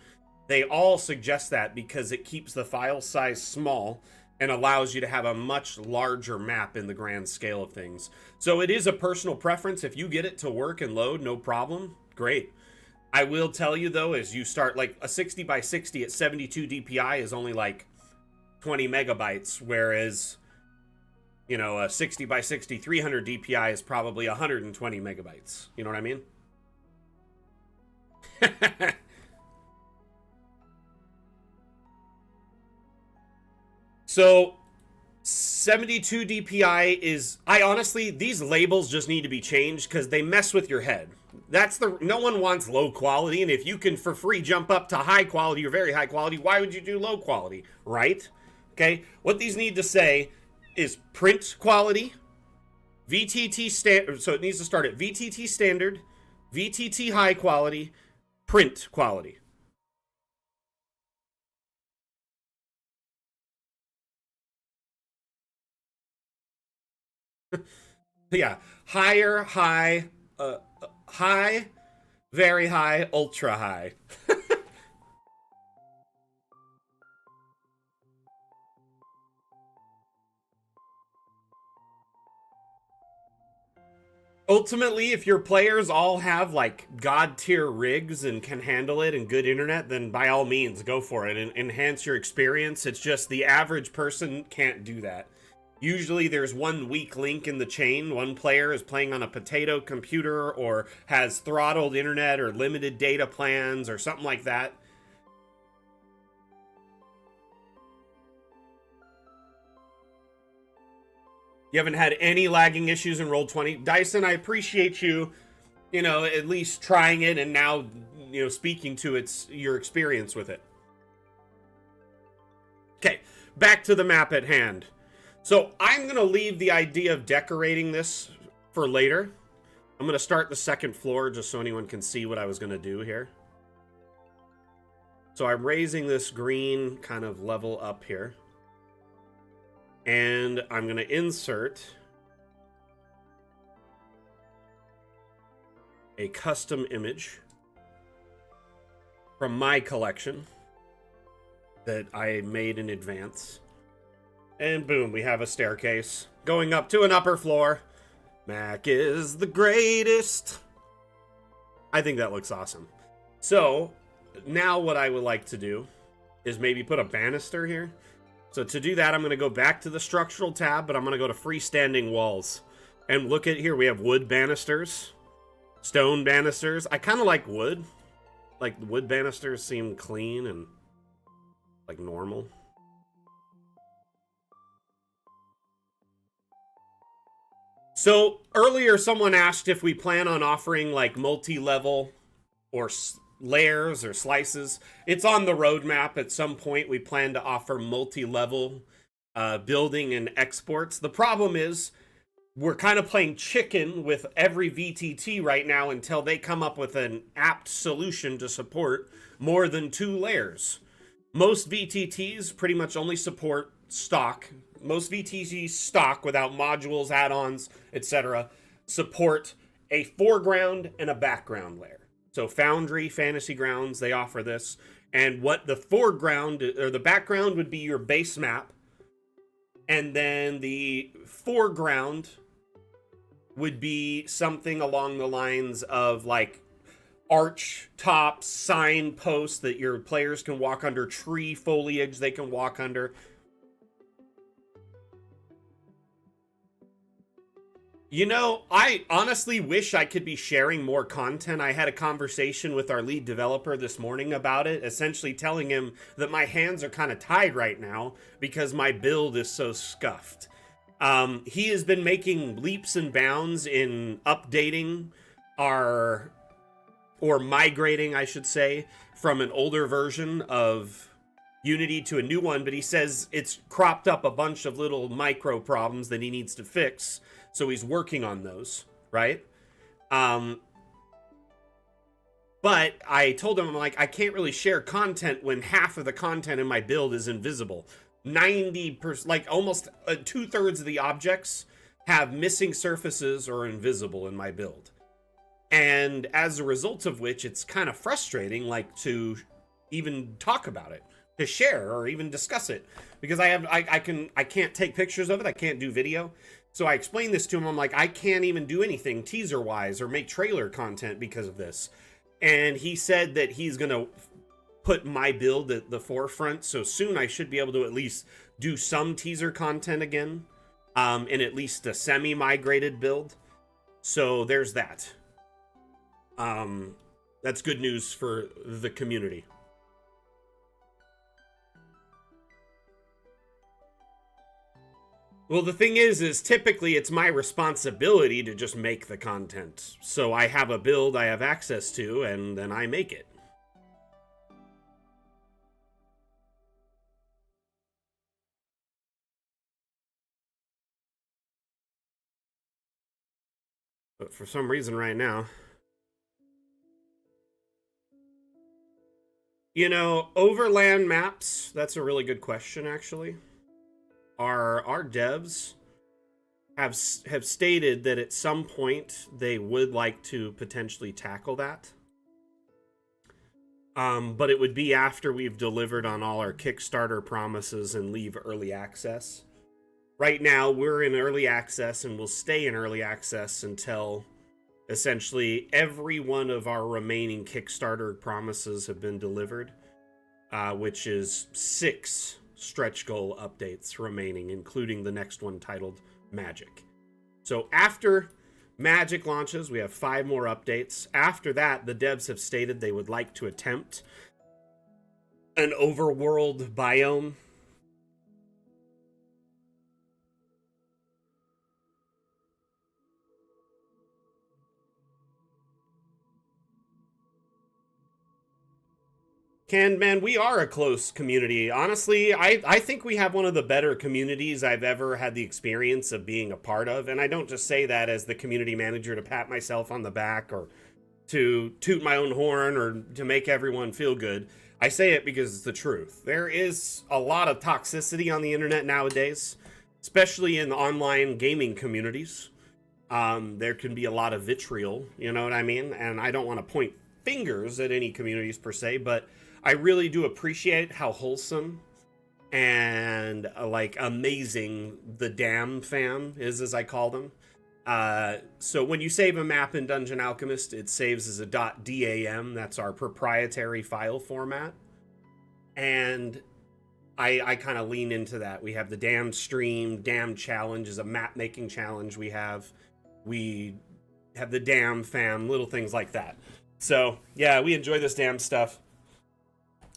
They all suggest that because it keeps the file size small and allows you to have a much larger map in the grand scale of things. So it is a personal preference. If you get it to work and load, no problem, great. I will tell you, though, as you start, like, a 60 by 60 at 72 DPI is only, like, 20 megabytes, whereas, you know, a 60 by 60 300 DPI is probably 120 megabytes. You know what I mean? So 72 DPI is, I honestly, these labels just need to be changed because they mess with your head. No one wants low quality, and if you can for free jump up to high quality or very high quality, why would you do low quality, right? Okay, what these need to say is print quality, VTT standard, so it needs to start at VTT standard, VTT high quality, print quality. Yeah, higher, high, very high, ultra high. Ultimately, if your players all have like god tier rigs and can handle it and good internet, then by all means go for it and enhance your experience. It's just the average person can't do that. Usually there's one weak link in the chain. One player is playing on a potato computer or has throttled internet or limited data plans or something like that. You haven't had any lagging issues in Roll20. Dyson, I appreciate you, at least trying it and now, speaking to your experience with it. Okay, back to the map at hand. So I'm going to leave the idea of decorating this for later. I'm going to start the second floor just so anyone can see what I was going to do here. So I'm raising this green kind of level up here. And I'm going to insert a custom image from my collection that I made in advance. And boom, we have a staircase going up to an upper floor. Mac is the greatest. I think that looks awesome. So now what I would like to do is maybe put a banister here. So to do that, I'm going to go back to the structural tab, but I'm going to go to freestanding walls. And look at here, we have wood banisters, stone banisters. I kind of like wood. Like, wood banisters seem clean and, like, normal. So earlier someone asked if we plan on offering, like, multi-level or layers or slices. It's on the roadmap. At some point we plan to offer multi-level building and exports. The problem is we're kind of playing chicken with every VTT right now until they come up with an apt solution to support more than 2 layers. Most VTTs pretty much only support stock. Most VTTs stock without modules, add-ons, etc. support a foreground and a background layer. So Foundry, Fantasy Grounds, they offer this. And what the foreground or the background would be your base map. And then the foreground would be something along the lines of like arch tops, sign posts that your players can walk under, tree foliage they can walk under. I honestly wish I could be sharing more content. I had a conversation with our lead developer this morning about it, essentially telling him that my hands are kind of tied right now because my build is so scuffed. He has been making leaps and bounds in updating or migrating, I should say, from an older version of Unity to a new one, but he says it's cropped up a bunch of little micro problems that he needs to fix. So he's working on those, right? But I told him, I'm like, I can't really share content when half of the content in my build is invisible. 90%, like almost 2/3 of the objects have missing surfaces or invisible in my build. And as a result of which, it's kind of frustrating, like, to even talk about it, to share or even discuss it, because I can't take pictures of it. I can't do video. So I explained this to him. I'm like, I can't even do anything teaser wise or make trailer content because of this. And he said that he's going to put my build at the forefront. So soon I should be able to at least do some teaser content again, in at least a semi-migrated build. So there's that. That's good news for the community. Well, the thing is typically it's my responsibility to just make the content. So I have a build I have access to, and then I make it. But for some reason right now, Overland maps, that's a really good question, actually. Our devs have stated that at some point they would like to potentially tackle that. But it would be after we've delivered on all our Kickstarter promises and leave early access. Right now, we're in early access and we'll stay in early access until essentially every one of our remaining Kickstarter promises have been delivered, which is 6 stretch goal updates remaining, including the next one titled Magic. So after Magic launches, we have 5 more updates. After that, the devs have stated they would like to attempt an overworld biome. Man, we are a close community. Honestly, I think we have one of the better communities I've ever had the experience of being a part of. And I don't just say that as the community manager to pat myself on the back or to toot my own horn or to make everyone feel good. I say it because it's the truth. There is a lot of toxicity on the internet nowadays, especially in online gaming communities. There can be a lot of vitriol, you know what I mean? And I don't want to point fingers at any communities per se, but I really do appreciate how wholesome and amazing the Damn fam is, as I call them. So when you save a map in Dungeon Alchemist, it saves as a .dam. That's our proprietary file format. And I kind of lean into that. We have the Damn stream. Damn challenge is a map making challenge we have. We have the Damn fam, little things like that. So yeah, we enjoy this Damn stuff.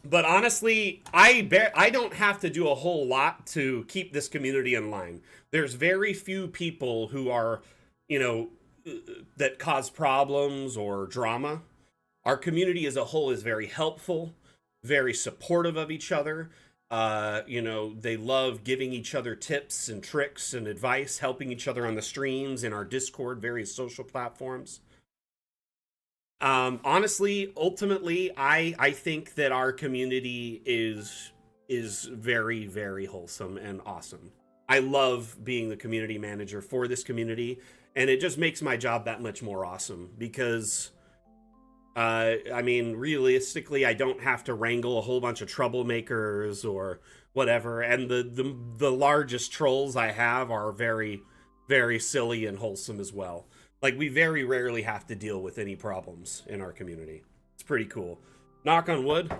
But honestly, I don't have to do a whole lot to keep this community in line. There's very few people who are, that cause problems or drama. Our community as a whole is very helpful, very supportive of each other. They love giving each other tips and tricks and advice, helping each other on the streams, in our Discord, various social platforms. Honestly, ultimately, I think that our community is very, very wholesome and awesome. I love being the community manager for this community, and it just makes my job that much more awesome because, realistically, I don't have to wrangle a whole bunch of troublemakers or whatever, and the largest trolls I have are very, very silly and wholesome as well. Like, we very rarely have to deal with any problems in our community. It's pretty cool. Knock on wood.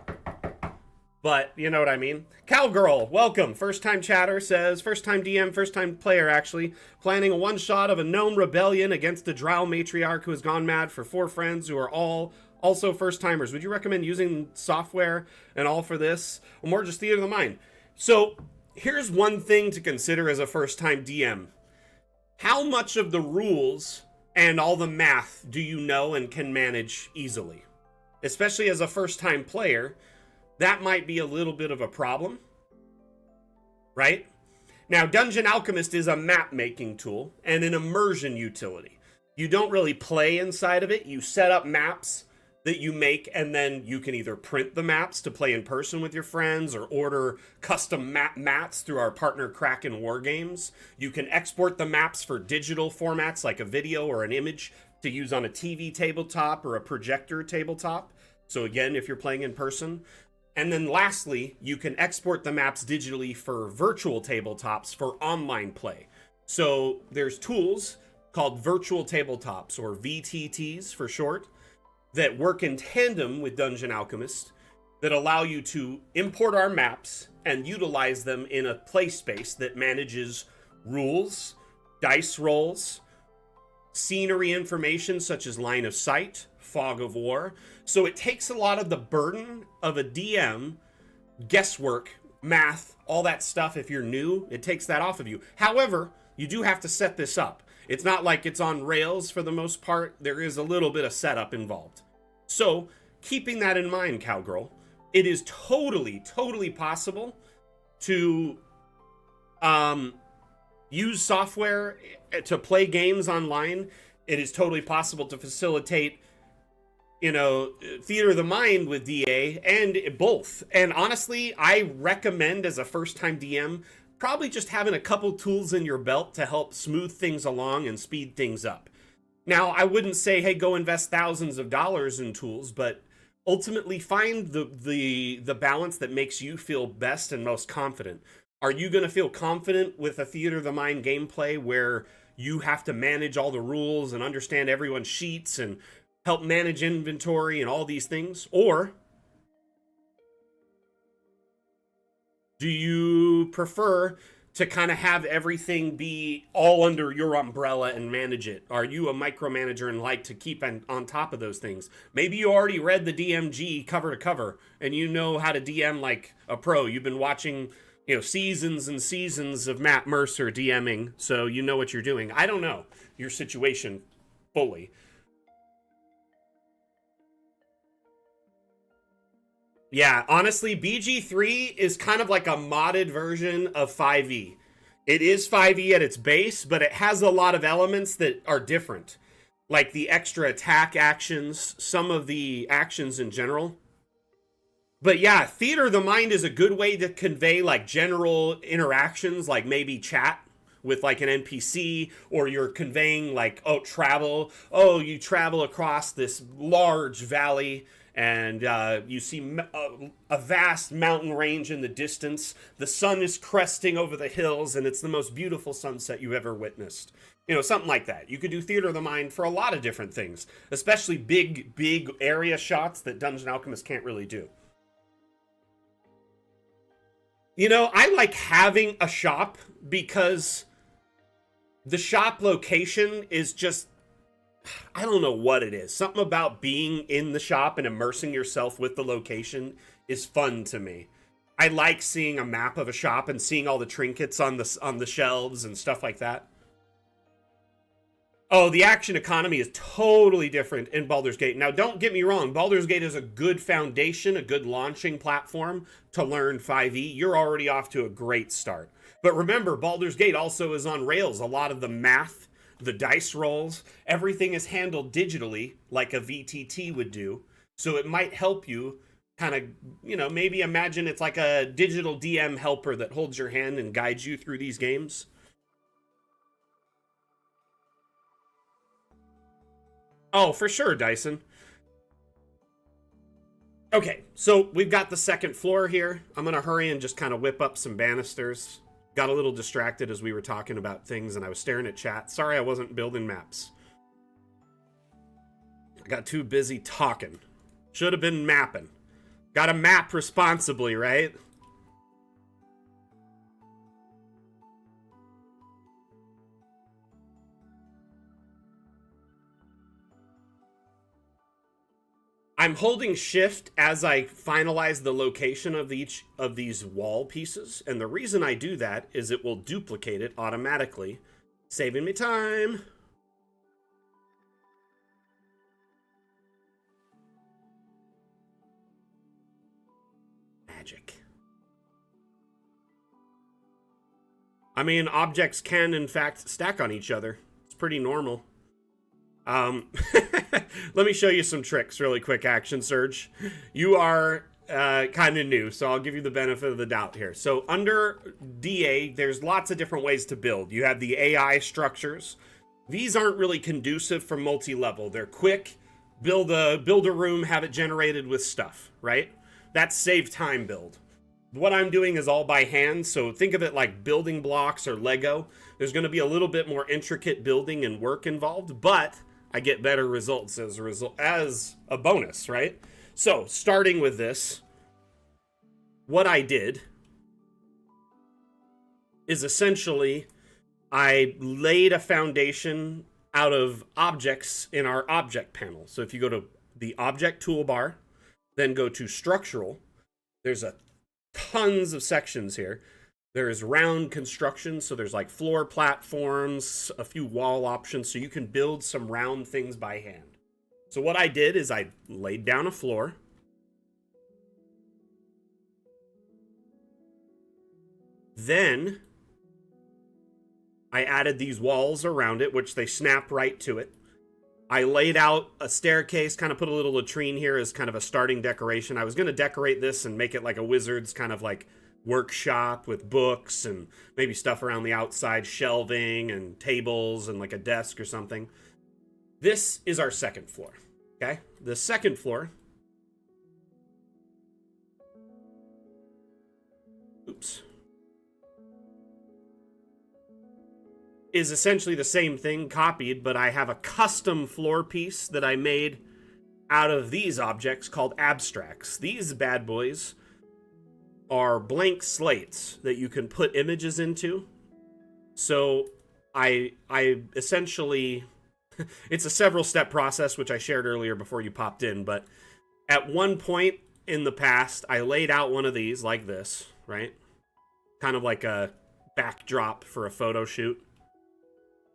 But, you know what I mean? Cowgirl, welcome. First time chatter says, first time DM, first time player, actually. Planning a one-shot of a gnome rebellion against the drow matriarch who has gone mad for 4 friends who are all also first-timers. Would you recommend using software and all for this? Or more just theater of the mind? So, here's one thing to consider as a first-time DM. How much of the rules and all the math do you know and can manage easily? Especially as a first-time player, that might be a little bit of a problem, right? Now, Dungeon Alchemist is a map-making tool and an immersion utility. You don't really play inside of it. You set up maps that you make, and then you can either print the maps to play in person with your friends or order custom map mats through our partner Kraken Wargames. You can export the maps for digital formats like a video or an image to use on a TV tabletop or a projector tabletop. So again, if you're playing in person. And then lastly, you can export the maps digitally for virtual tabletops for online play. So there's tools called virtual tabletops, or VTTs for short, that work in tandem with Dungeon Alchemist that allow you to import our maps and utilize them in a play space that manages rules, dice rolls, scenery information such as line of sight, fog of war. So it takes a lot of the burden of a DM, guesswork, math, all that stuff. If you're new, it takes that off of you. However, you do have to set this up. It's not like it's on rails for the most part. There is a little bit of setup involved. So, keeping that in mind, Cowgirl, it is totally possible to use software to play games online. It is totally possible to facilitate theater of the mind with DA and both. And honestly, I recommend as a first time DM probably just having a couple tools in your belt to help smooth things along and speed things up. Now, I wouldn't say, hey, go invest thousands of dollars in tools, but ultimately find the balance that makes you feel best and most confident. Are you going to feel confident with a theater of the mind gameplay where you have to manage all the rules and understand everyone's sheets and help manage inventory and all these things? Or do you prefer to kind of have everything be all under your umbrella and manage it? Are you a micromanager and like to keep on top of those things? Maybe you already read the DMG cover to cover and you know how to DM like a pro. You've been watching, seasons and seasons of Matt Mercer DMing, so you know what you're doing. I don't know your situation fully. Yeah, honestly, BG3 is kind of like a modded version of 5e. It is 5e at its base, but it has a lot of elements that are different. Like the extra attack actions, some of the actions in general. But yeah, theater of the mind is a good way to convey like general interactions, like maybe chat with like an NPC, or you're conveying like, travel. Oh, you travel across this large valley and you see a vast mountain range in the distance. The sun is cresting over the hills, and it's the most beautiful sunset you've ever witnessed. Something like that. You could do theater of the mind for a lot of different things, especially big area shots that Dungeon Alchemist can't really do. I like having a shop because the shop location is just, I don't know what it is. Something about being in the shop and immersing yourself with the location is fun to me. I like seeing a map of a shop and seeing all the trinkets on the shelves and stuff like that. Oh, the action economy is totally different in Baldur's Gate. Now, don't get me wrong. Baldur's Gate is a good foundation, a good launching platform to learn 5e. You're already off to a great start. But remember, Baldur's Gate also is on rails. A lot of the math, the dice rolls, everything is handled digitally like a VTT would do. So it might help you kind of, maybe imagine it's like a digital DM helper that holds your hand and guides you through these games. Oh, for sure, Dyson. Okay, so we've got the second floor here. I'm going to hurry and just kind of whip up some banisters. Got a little distracted as we were talking about things and I was staring at chat. Sorry I wasn't building maps. I got too busy talking. Should have been mapping. Got to map responsibly, right? I'm holding shift as I finalize the location of each of these wall pieces. And the reason I do that is it will duplicate it automatically, saving me time. Magic. I mean, objects can, in fact, stack on each other. It's pretty normal. Let me show you some tricks really quick, Action Surge. You are kind of new, so I'll give you the benefit of the doubt here. So under DA, there's lots of different ways to build. You have the AI structures. These aren't really conducive for multi-level. They're quick, build a room, have it generated with stuff, right? That's save time build. What I'm doing is all by hand, so think of it like building blocks or Lego. There's going to be a little bit more intricate building and work involved, but I get better results as a bonus, right? So, starting with this, what I did is essentially I laid a foundation out of objects in our object panel. So if you go to the object toolbar, then go to structural, there's tons of sections here. There is round construction, so there's like floor platforms, a few wall options, so you can build some round things by hand. So what I did is I laid down a floor. Then I added these walls around it, which they snap right to it. I laid out a staircase, kind of put a little latrine here as kind of a starting decoration. I was going to decorate this and make it like a wizard's kind of like workshop with books and maybe stuff around the outside, shelving and tables and like a desk or something. This is our second floor, okay? The second floor, oops, is essentially the same thing copied, but I have a custom floor piece that I made out of these objects called abstracts. These bad boys are blank slates that you can put images into. So I essentially, it's a several step process, which I shared earlier before you popped in, but at one point in the past, I laid out one of these like this, right? Kind of like a backdrop for a photo shoot.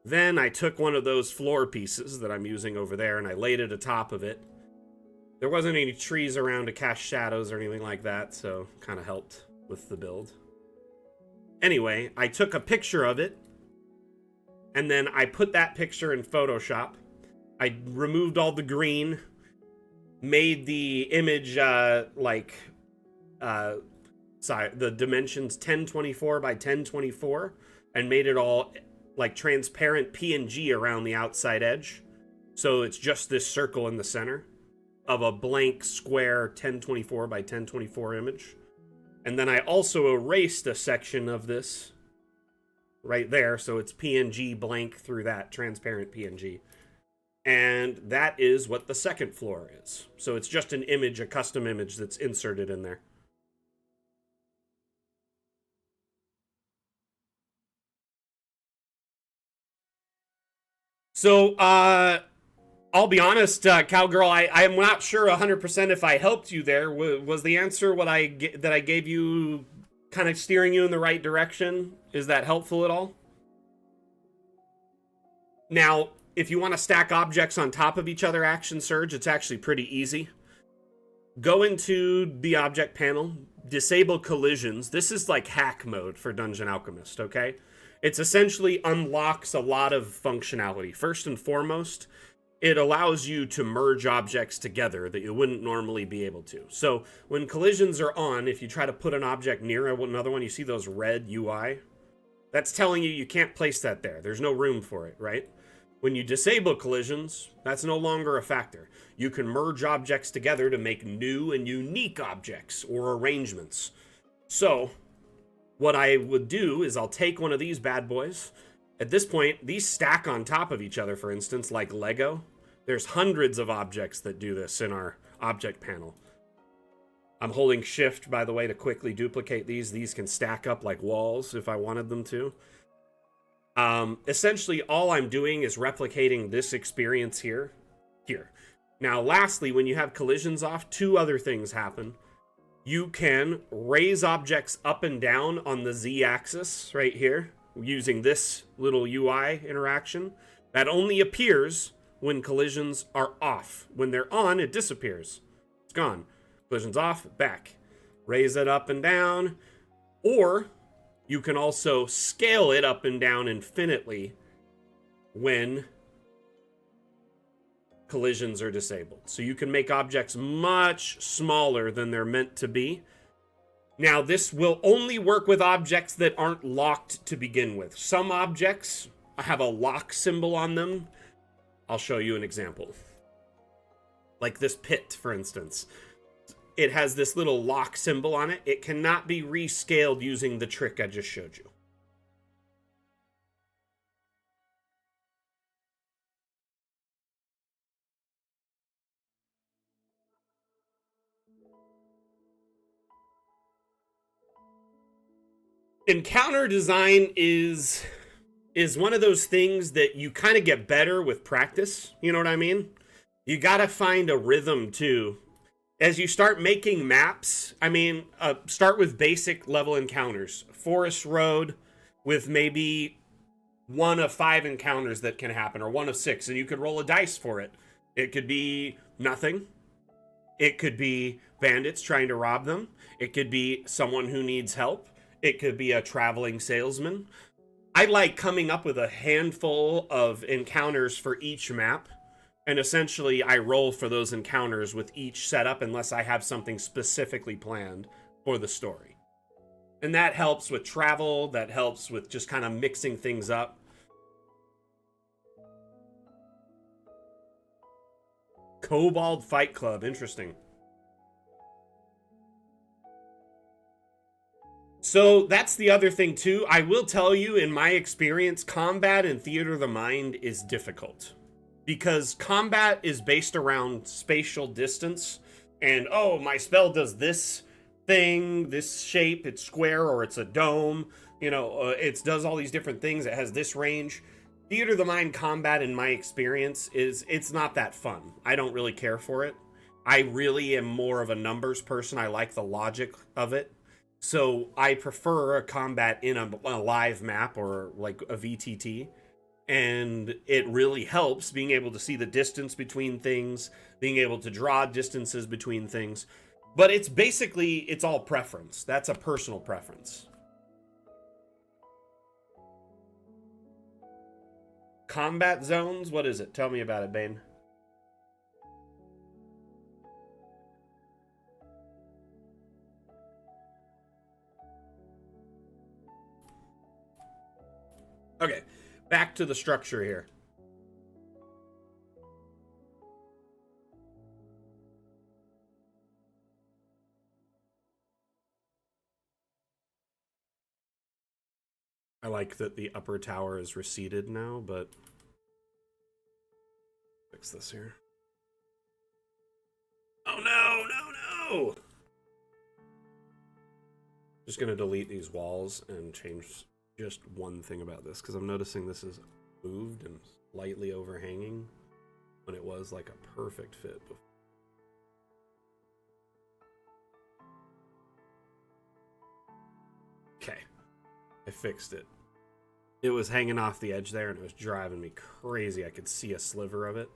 Then I took one of those floor pieces that I'm using over there and I laid it atop of it. There wasn't any trees around to cast shadows or anything like that, so kind of helped with the build. Anyway, I took a picture of it, and then I put that picture in Photoshop. I removed all the green, made the image the dimensions 1024 by 1024, and made it all like transparent PNG around the outside edge. So it's just this circle in the center of a blank square 1024 by 1024 image. And then I also erased a section of this right there, so it's PNG blank through that transparent PNG. And that is what the second floor is. So it's just an image, a custom image that's inserted in there. So, I'll be honest, Cowgirl, I'm not sure 100% if I helped you there. Was the answer that I gave you kind of steering you in the right direction? Is that helpful at all? Now, if you want to stack objects on top of each other, Action Surge, it's actually pretty easy. Go into the object panel, disable collisions. This is like hack mode for Dungeon Alchemist, okay? It's essentially unlocks a lot of functionality. First and foremost, it allows you to merge objects together that you wouldn't normally be able to. So when collisions are on, if you try to put an object near another one, you see those red UI? That's telling you you can't place that there. There's no room for it, right? When you disable collisions, that's no longer a factor. You can merge objects together to make new and unique objects or arrangements. So what I would do is I'll take one of these bad boys. At this point, these stack on top of each other, for instance, like Lego. There's hundreds of objects that do this in our object panel. I'm holding shift, by the way, to quickly duplicate these. These can stack up like walls if I wanted them to. Essentially, all I'm doing is replicating this experience here. Now, lastly, when you have collisions off, two other things happen. You can raise objects up and down on the Z-axis right here using this little UI interaction. That only appears when collisions are off. When they're on, it disappears. It's gone. Collisions off, back. Raise it up and down. Or you can also scale it up and down infinitely when collisions are disabled. So you can make objects much smaller than they're meant to be. Now, this will only work with objects that aren't locked to begin with. Some objects have a lock symbol on them. I'll show you an example. Like this pit, for instance. It has this little lock symbol on it. It cannot be rescaled using the trick I just showed you. Encounter design is one of those things that you kind of get better with practice. You know what I mean? You gotta find a rhythm too. As you start making maps, start with basic level encounters. Forest road with maybe 1 of 5 encounters that can happen, or 1 of 6, and you could roll a dice for it. It could be nothing. It could be bandits trying to rob them. It could be someone who needs help. It could be a traveling salesman. I like coming up with a handful of encounters for each map And essentially, I roll for those encounters with each setup unless I have something specifically planned for the story. And that helps with travel, that helps with just kind of mixing things up. Kobold Fight Club, interesting. So that's the other thing too. I will tell you, in my experience, combat in Theater of the Mind is difficult because combat is based around spatial distance. And oh, my spell does this thing, this shape, it's square or it's a dome. You know, it does all these different things. It has this range. Theater of the Mind combat, in my experience, it's not that fun. I don't really care for it. I really am more of a numbers person. I like the logic of it. So I prefer a combat in a live map or like a VTT. And it really helps being able to see the distance between things, being able to draw distances between things. But it's basically, it's all preference. That's a personal preference. Combat zones? What is it? Tell me about it, Bane. Okay, back to the structure here. I like that the upper tower is receded now, but fix this here. Oh no, no, no! Just gonna delete these walls and change just one thing about this, because I'm noticing this is moved and slightly overhanging when it was like a perfect fit before. Okay, I fixed it. It was hanging off the edge there and it was driving me crazy. I could see a sliver of it.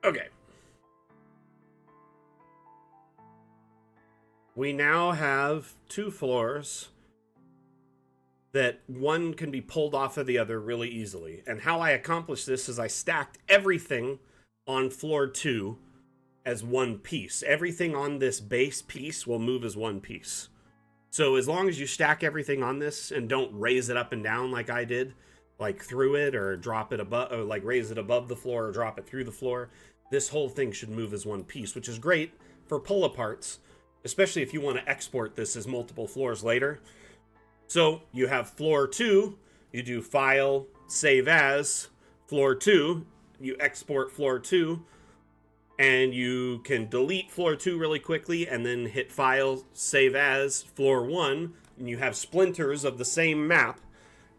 Okay. We now have 2 floors that one can be pulled off of the other really easily. And how I accomplished this is I stacked everything on floor 2 as one piece. Everything on this base piece will move as one piece. So as long as you stack everything on this and don't raise it up and down like I did, like through it or drop it above, or like raise it above the floor or drop it through the floor, this whole thing should move as one piece, which is great for pull aparts, especially if you want to export this as multiple floors later. So you have floor 2, you do file, save as, floor 2, you export floor 2, and you can delete floor 2 really quickly and then hit file, save as, floor 1, and you have splinters of the same map,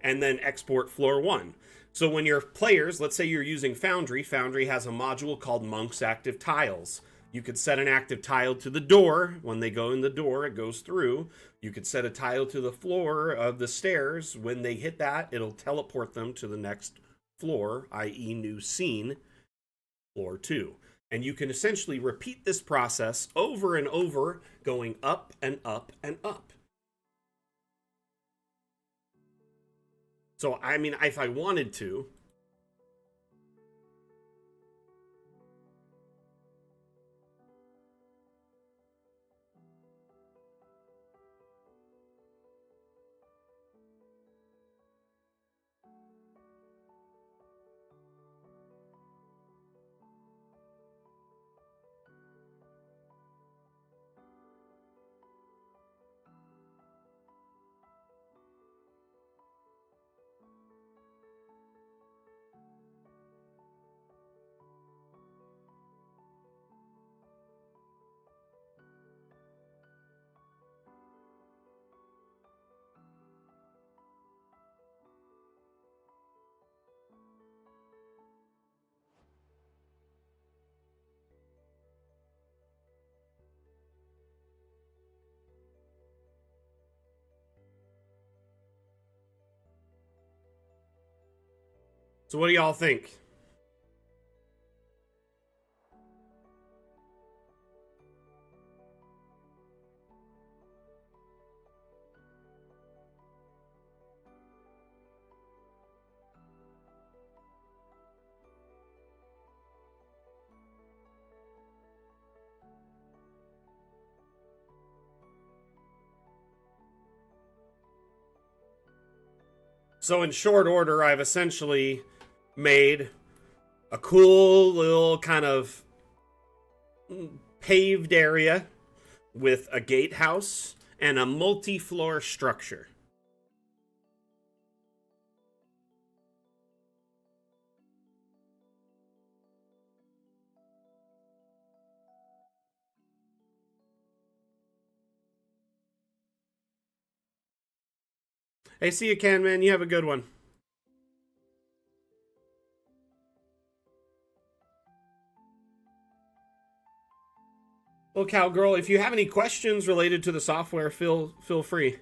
and then export floor 1. So when your players, let's say you're using Foundry, Foundry has a module called Monk's Active Tiles. You could set an active tile to the door. When they go in the door, it goes through. You could set a tile to the floor of the stairs. When they hit that, it'll teleport them to the next floor, i.e. new scene, floor 2. And you can essentially repeat this process over and over, going up and up and up. So, I mean, if I wanted to, so what do y'all think? So in short order, I've essentially made a cool little kind of paved area with a gatehouse and a multi-floor structure. Hey, see you, Ken, man. You have a good one. Well, Cowgirl, if you have any questions related to the software, feel free.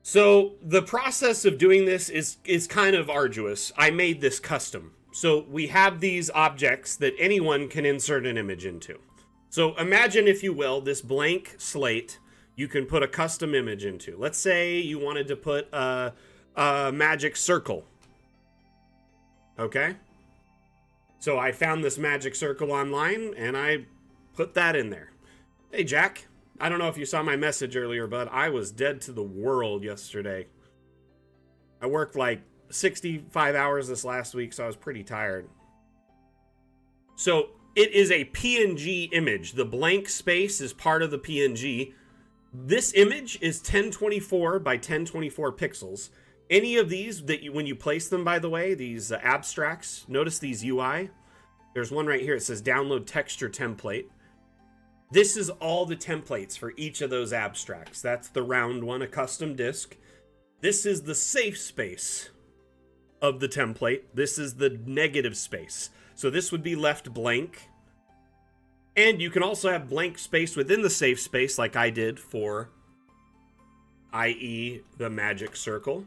So the process of doing this is kind of arduous. I made this custom. So we have these objects that anyone can insert an image into. So imagine, if you will, this blank slate you can put a custom image into. Let's say you wanted to put a magic circle. Okay? So I found this magic circle online and I put that in there. Hey, Jack. I don't know if you saw my message earlier, but I was dead to the world yesterday. I worked like 65 hours this last week, so I was pretty tired. So it is a PNG image. The blank space is part of the PNG. This image is 1024 by 1024 pixels. Any of these that when you place them, by the way, these abstracts, notice these UI. There's one right here. It says download texture template. This is all the templates for each of those abstracts. That's the round one, a custom disk. This is the safe space of the template. This is the negative space. So this would be left blank. And you can also have blank space within the safe space like I did for, i.e., the magic circle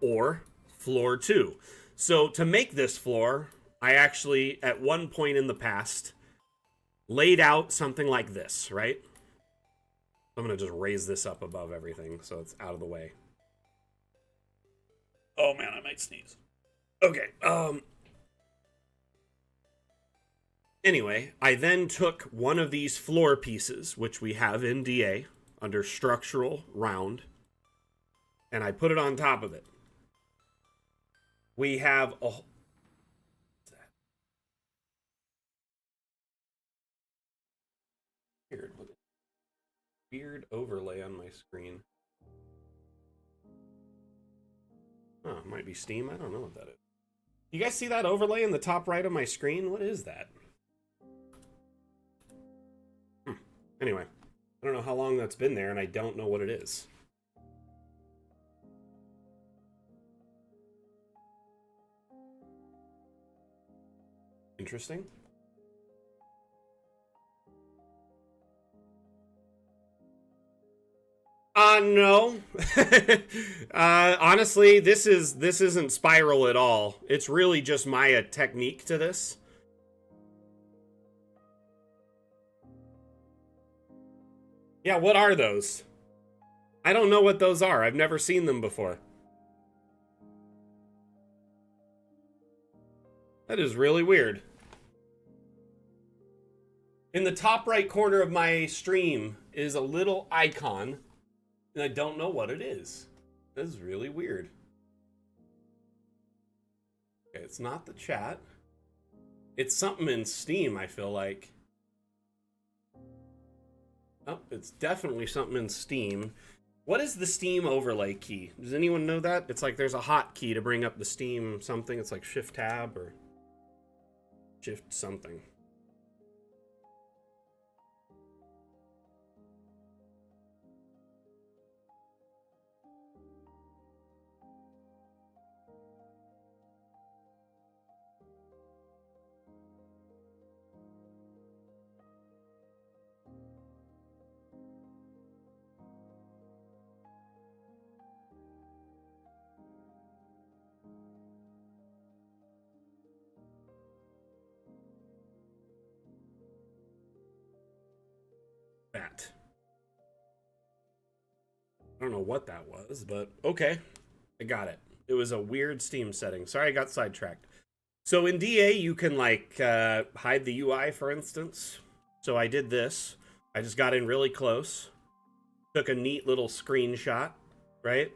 or floor 2. So to make this floor, I actually, at one point in the past, laid out something like this, right? I'm going to just raise this up above everything so it's out of the way. Oh man, I might sneeze. Okay, anyway, I then took one of these floor pieces, which we have in DA under structural round, and I put it on top of it. We have a weird overlay on my screen. Oh, it might be Steam. I don't know what that is. You guys see that overlay in the top right of my screen? What is that? Anyway, I don't know how long that's been there, and I don't know what it is. Interesting. No. Honestly, this isn't spiral at all. It's really just my technique to this. Yeah, what are those? I don't know what those are. I've never seen them before. That is really weird. In the top right corner of my stream is a little icon, and I don't know what it is. That is really weird. Okay, it's not the chat. It's something in Steam, I feel like. Oh, it's definitely something in Steam. What is the Steam overlay key? Does anyone know that? It's like there's a hotkey to bring up the Steam something. It's like Shift Tab or Shift something. That. I don't know what that was, but okay. I got it. It was a weird Steam setting. Sorry, I got sidetracked. So in DA, you can like hide the UI, for instance. So I did this. I just got in really close, took a neat little screenshot, right?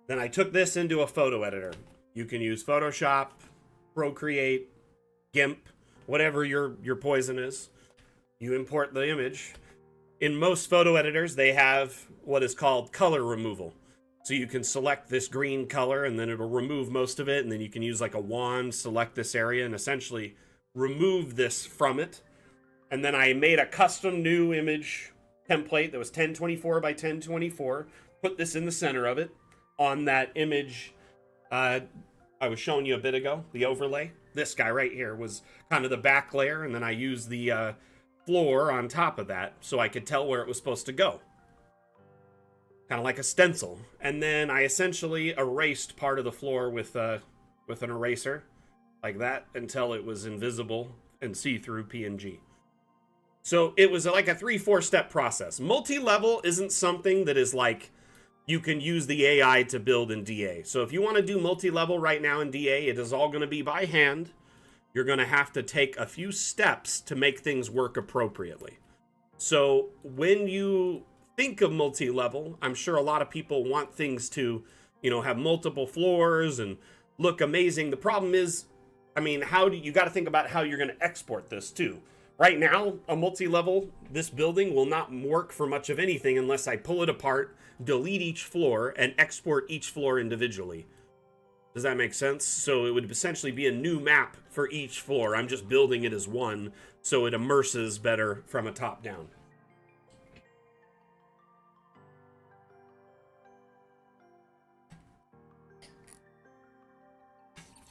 Then I took this into a photo editor. You can use Photoshop, Procreate, GIMP, whatever your poison is. You import the image. In most photo editors, they have what is called color removal. So you can select this green color and then it'll remove most of it, and then you can use like a wand, select this area, and essentially remove this from it. And then I made a custom new image template that was 1024 by 1024, put this in the center of it on that image I was showing you a bit ago, the overlay. This guy right here was kind of the back layer, and then I used the floor on top of that so I could tell where it was supposed to go. Kind of like a stencil. And then I essentially erased part of the floor with an eraser, like that, until it was invisible and see-through PNG. So it was like a 3-4 step process. Multi-level isn't something that is like you can use the AI to build in DA. So if you want to do multi-level right now in DA, it is all going to be by hand. You're going to have to take a few steps to make things work appropriately. So when you think of multi-level, I'm sure a lot of people want things to, have multiple floors and look amazing. The problem is, you got to think about how you're going to export this too. Right now, a multi-level, this building will not work for much of anything unless I pull it apart, delete each floor, and export each floor individually. Does that make sense? So it would essentially be a new map for each floor. I'm just building it as one, so it immerses better from a top down.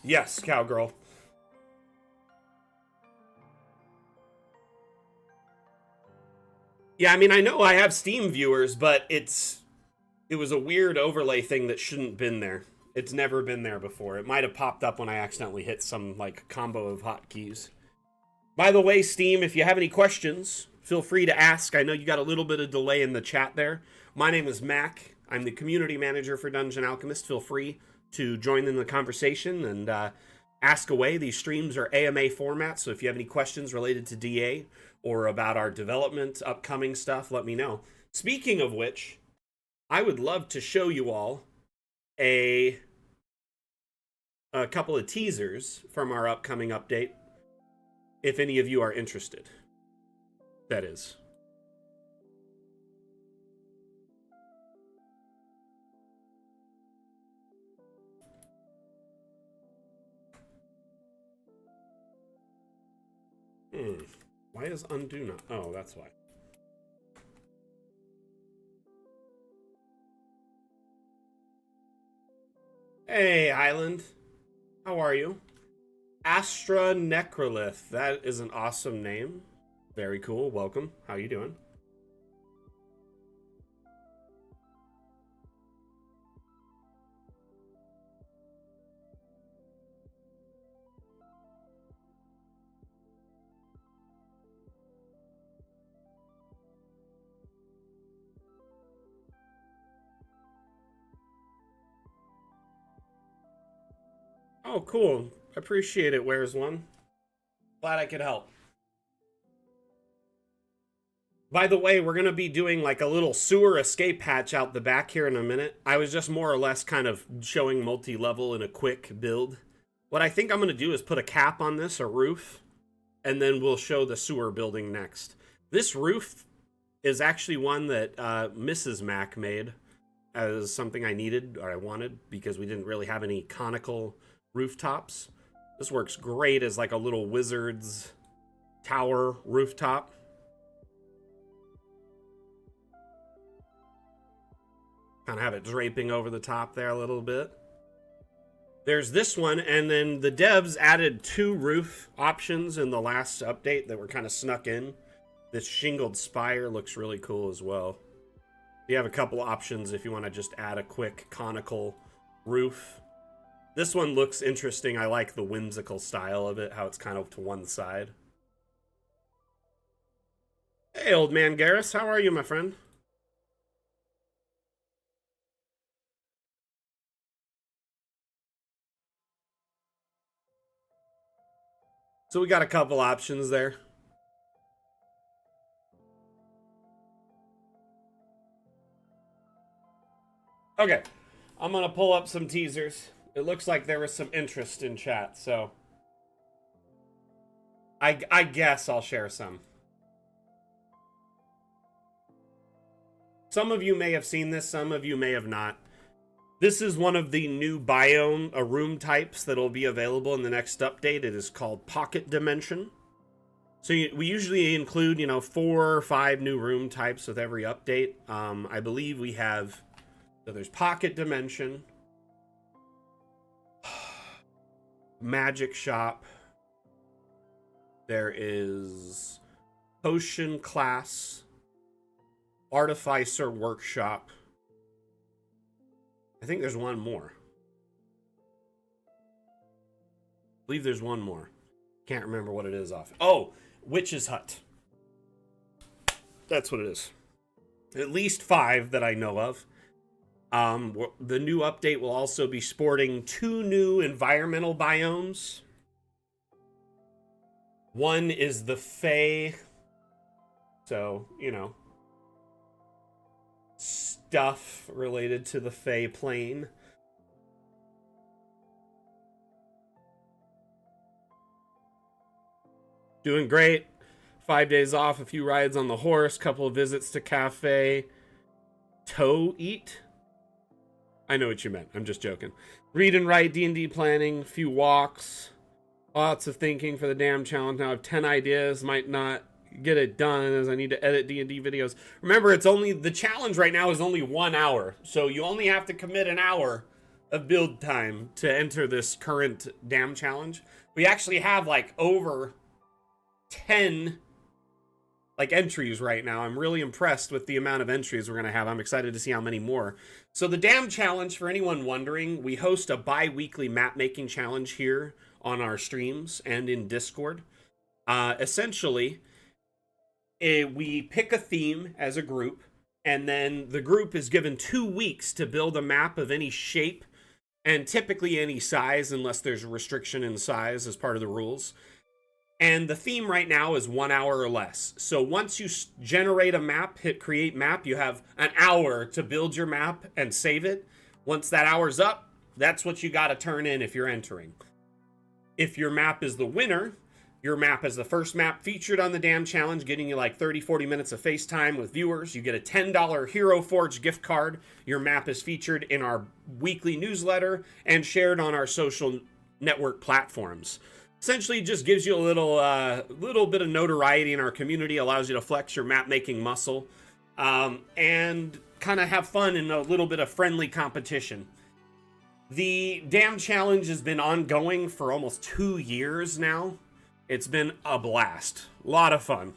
Yes, cowgirl. Yeah, I know I have Steam viewers, but it was a weird overlay thing that shouldn't been there. It's never been there before. It might have popped up when I accidentally hit some like combo of hotkeys. By the way, Steam, if you have any questions, feel free to ask. I know you got a little bit of delay in the chat there. My name is Mac. I'm the community manager for Dungeon Alchemist. Feel free to join in the conversation and ask away. These streams are AMA format, so if you have any questions related to DA or about our development, upcoming stuff, let me know. Speaking of which, I would love to show you all a couple of teasers from our upcoming update, if any of you are interested. That is. Why is undo not? Oh, that's why. Hey, Island. How are you? Astra Necrolith. That is an awesome name. Very cool. Welcome. How you doing? Oh, cool. Appreciate it, Where's One. Glad I could help. By the way, we're going to be doing like a little sewer escape hatch out the back here in a minute. I was just more or less kind of showing multi-level in a quick build. What I think I'm going to do is put a cap on this, a roof, and then we'll show the sewer building next. This roof is actually one that Mrs. Mac made as something I needed or I wanted because we didn't really have any conical rooftops. This works great as like a little wizard's tower rooftop. Kind of have it draping over the top there a little bit. There's this one, and then the devs added 2 roof options in the last update that were kind of snuck in. This shingled spire looks really cool as well. You have a couple options if you want to just add a quick conical roof. This one looks interesting. I like the whimsical style of it, how it's kind of to one side. Hey, old man Garrus, how are you, my friend? So we got a couple options there. Okay, I'm gonna pull up some teasers. It looks like there was some interest in chat, so I guess I'll share some. Some of you may have seen this, some of you may have not. This is one of the new biome room types that'll be available in the next update. It is called Pocket Dimension. So we usually include, 4 or 5 new room types with every update. I believe we have, so there's Pocket Dimension, Magic Shop, there is Potion Class, Artificer Workshop. I think there's one more. I believe there's one more. Can't remember what it is off. Oh, Witch's Hut. That's what it is. At least 5 that I know of. The new update will also be sporting 2 new environmental biomes. One is the Fae. So, stuff related to the Fae plane. Doing great. 5 days off, a few rides on the horse, couple of visits to cafe. Toe eat? I know what you meant. I'm just joking. Read and write, D&D planning, few walks. Lots of thinking for the damn challenge. Now I have 10 ideas. Might not get it done as I need to edit D&D videos. Remember, the challenge right now is only 1 hour. So you only have to commit an hour of build time to enter this current damn challenge. We actually have over 10 entries right now. I'm really impressed with the amount of entries we're going to have. I'm excited to see how many more. So the damn challenge, for anyone wondering, we host a bi-weekly map making challenge here on our streams and in Discord. Essentially, we pick a theme as a group, and then the group is given 2 weeks to build a map of any shape and typically any size, unless there's a restriction in size as part of the rules. And the theme right now is 1 hour or less. So once you generate a map, hit create map, you have an hour to build your map and save it. Once that hour's up, that's what you got to turn in if you're entering. If your map is the winner, your map is the first map featured on the damn challenge, getting you 30-40 minutes of FaceTime with viewers. You get a $10 Hero Forge gift card. Your map is featured in our weekly newsletter and shared on our social network platforms. Essentially, it just gives you a little bit of notoriety in our community, allows you to flex your map-making muscle, and kind of have fun in a little bit of friendly competition. The damn challenge has been ongoing for almost 2 years now. It's been a blast. A lot of fun.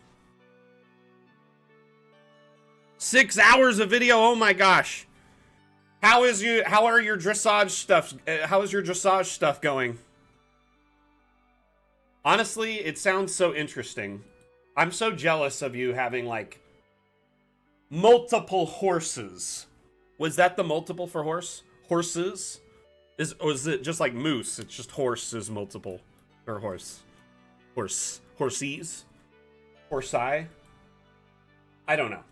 6 hours of video, oh my gosh. How is your dressage stuff going? Honestly, it sounds so interesting. I'm so jealous of you having multiple horses. Was that the multiple for horse? Horses? Or is it just like moose? It's just horse is multiple. Or horse. Horsies? Horsei? I don't know.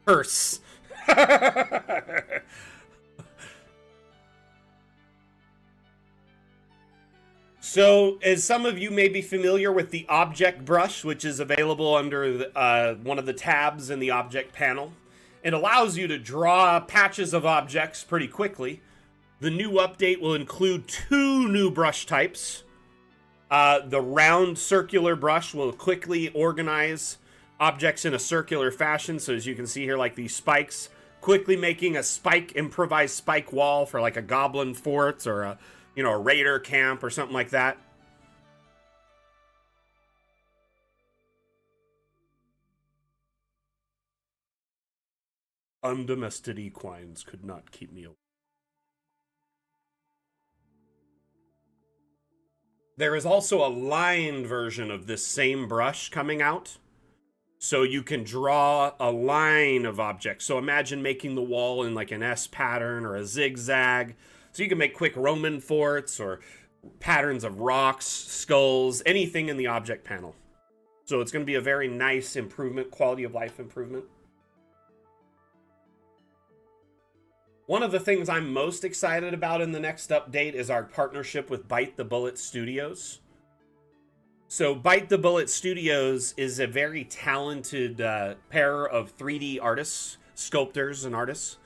Hearse. So, as some of you may be familiar with the object brush, which is available under one of the tabs in the object panel, it allows you to draw patches of objects pretty quickly. The new update will include 2 new brush types. The round circular brush will quickly organize objects in a circular fashion. So as you can see here, these spikes, quickly making a improvised spike wall for a goblin fort or a raider camp or something like that. Undomesticated equines could not keep me away. There is also a lined version of this same brush coming out. So you can draw a line of objects. So imagine making the wall in an S pattern or a zigzag. So you can make quick Roman forts or patterns of rocks, skulls, anything in the object panel. So it's going to be a very nice improvement, quality of life improvement. One of the things I'm most excited about in the next update is our partnership with Bite the Bullet Studios. So Bite the Bullet Studios is a very talented pair of 3D artists, sculptors and artists,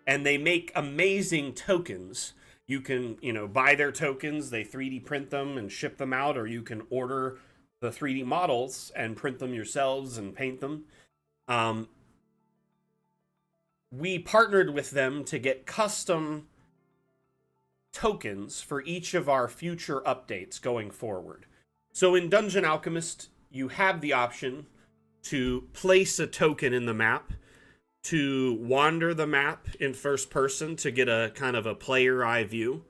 and they make amazing tokens. You can, buy their tokens, they 3D print them and ship them out, or you can order the 3D models and print them yourselves and paint them. We partnered with them to get custom tokens for each of our future updates going forward. So in Dungeon Alchemist, you have the option to place a token in the map, to wander the map in first person to get a kind of a player eye view.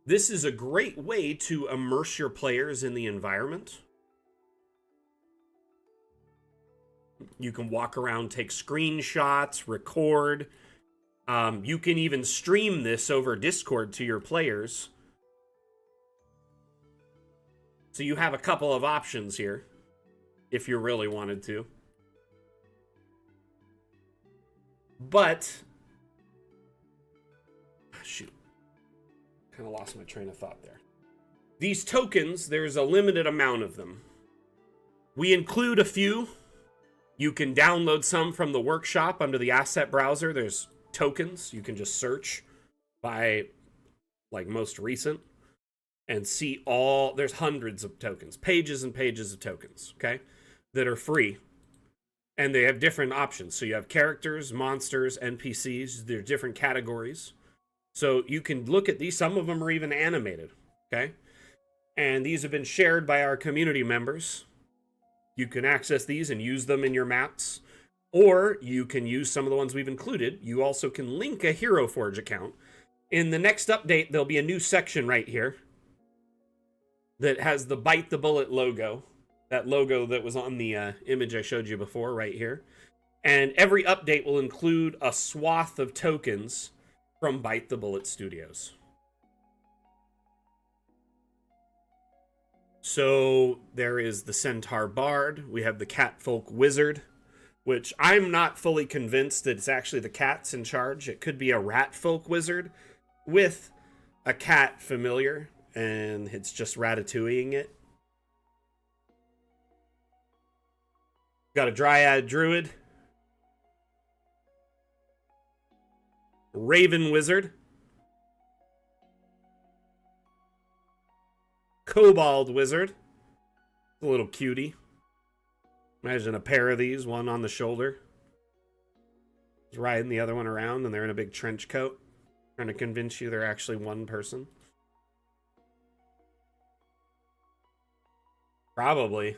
This is a great way to immerse your players in the environment. You can walk around, take screenshots, record. You can even stream this over Discord to your players. So you have a couple of options here, if you really wanted to. But, shoot, kind of lost my train of thought there. These tokens, there's a limited amount of them. We include a few. You can download some from the workshop under the asset browser. There's tokens. You can just search by, like, most recent and see all, there's hundreds of tokens, pages and pages of tokens, okay, that are free. And they have different options. So you have characters, monsters, NPCs. They're different categories. So you can look at these. Some of them are even animated, okay? And these have been shared by our community members. You can access these and use them in your maps. Or you can use some of the ones we've included. You also can link a Hero Forge account. In the next update, there'll be a new section right here that has the Bite the Bullet logo. That logo that was on the image I showed you before right here. And every update will include a swath of tokens from Bite the Bullet Studios. So there is the Centaur Bard. We have the Catfolk Wizard, which I'm not fully convinced that it's actually the cats in charge. It could be a Ratfolk Wizard with a cat familiar, and it's just ratatouilleing it. Got a Dryad Druid, Raven Wizard, Kobold Wizard, a little cutie. Imagine a pair of these, one on the shoulder. He's riding the other one around, and they're in a big trench coat, trying to convince you they're actually one person. Probably.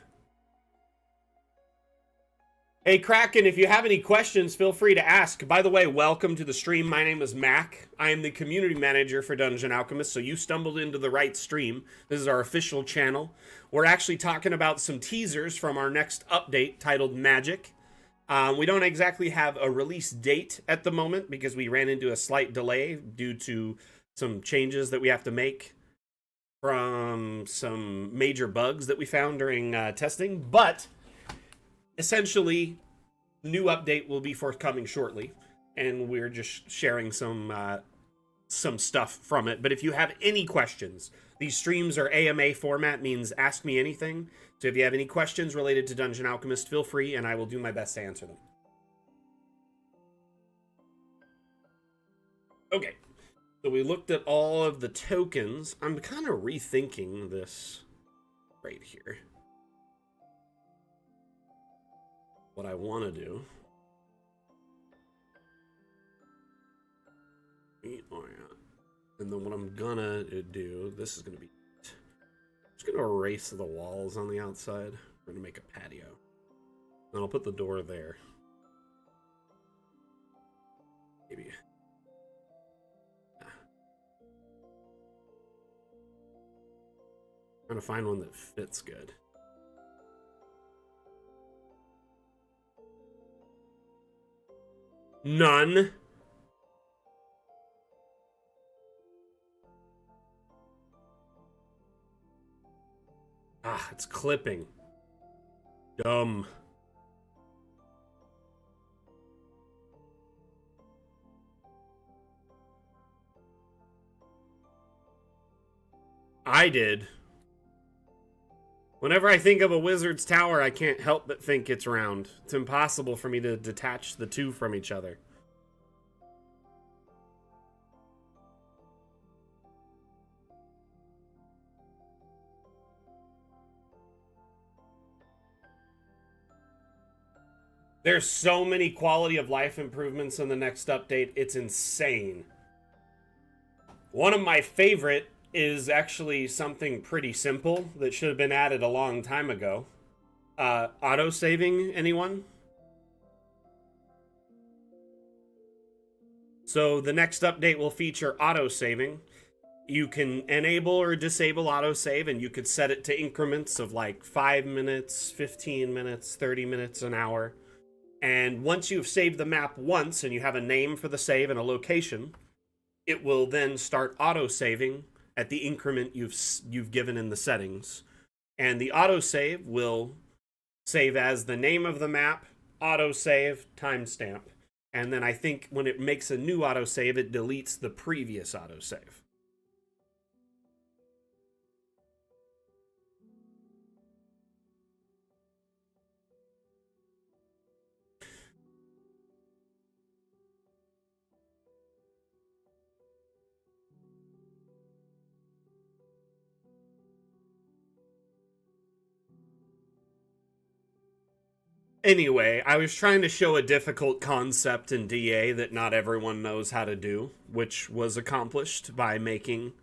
Hey, Kraken, if you have any questions, feel free to ask. By the way, welcome to the stream. My name is Mac. I am the community manager for Dungeon Alchemist, so you stumbled into the right stream. This is our official channel. We're actually talking about some teasers from our next update titled Magic. We don't exactly have a release date at the moment because we ran into a slight delay due to some changes that we have to make from some major bugs that we found during testing, but essentially, the new update will be forthcoming shortly, and we're just sharing some stuff from it. But if you have any questions, these streams are AMA format, means ask me anything. So if you have any questions related to Dungeon Alchemist, feel free, and I will do my best to answer them. Okay, so we looked at all of the tokens. I'm kind of rethinking this right here. What I want to do. Oh, yeah. And then what I'm gonna do, this is gonna be, I'm just gonna erase the walls on the outside. We're gonna make a patio. And I'll put the door there. Maybe. Trying to find one that fits good. None. Ah, it's clipping. Dumb. I did. Whenever I think of a wizard's tower, I can't help but think it's round. It's impossible for me to detach the two from each other. There's so many quality of life improvements in the next update. It's insane. One of my favorite is actually something pretty simple that should have been added a long time ago. Auto-saving, anyone? So the next update will feature auto-saving. You can enable or disable autosave, and you could set it to increments of like 5 minutes, 15 minutes, 30 minutes, an hour. And once you've saved the map once and you have a name for the save and a location, it will then start auto-saving at the increment you've given in the settings. And the autosave will save as the name of the map, autosave, timestamp. And then I think when it makes a new autosave, it deletes the previous autosave. Anyway, I was trying to show a difficult concept in DA that not everyone knows how to do, which was accomplished by making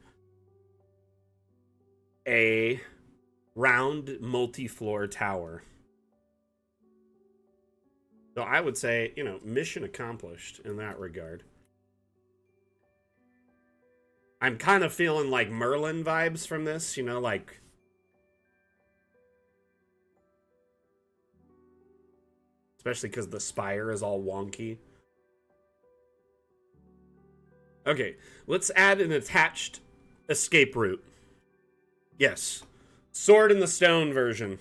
a round multi-floor tower. So I would say, mission accomplished in that regard. I'm kind of feeling like Merlin vibes from this, like... Especially because the spire is all wonky. Okay, let's add an attached escape route. Yes. Sword in the Stone version.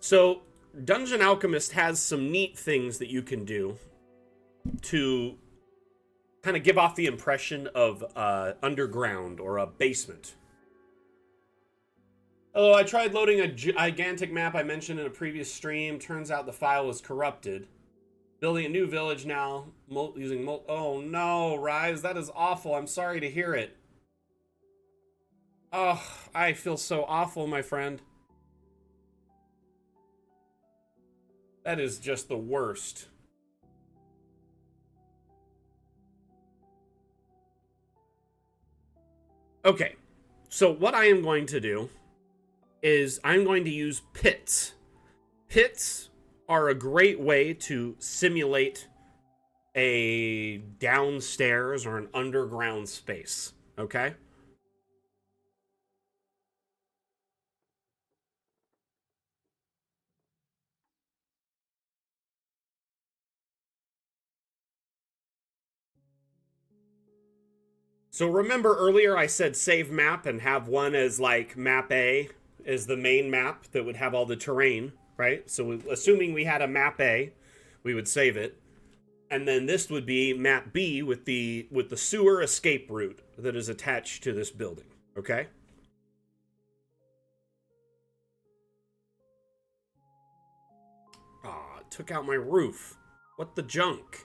So, Dungeon Alchemist has some neat things that you can do to kind of give off the impression of underground or a basement. Oh, I tried loading a gigantic map I mentioned in a previous stream. Turns out the file was corrupted. Building a new village now, using oh no, Rise, that is awful. I'm sorry to hear it. Oh, I feel so awful, my friend. That is just the worst. Okay, so what I am going to do is I'm going to use pits. Pits are a great way to simulate a downstairs or an underground space, okay? So remember earlier I said save map and have one as like map A is the main map that would have all the terrain, right? So assuming we had a map A, we would save it. And then this would be map B with the sewer escape route that is attached to this building, okay? Aw, it took out my roof. What the junk?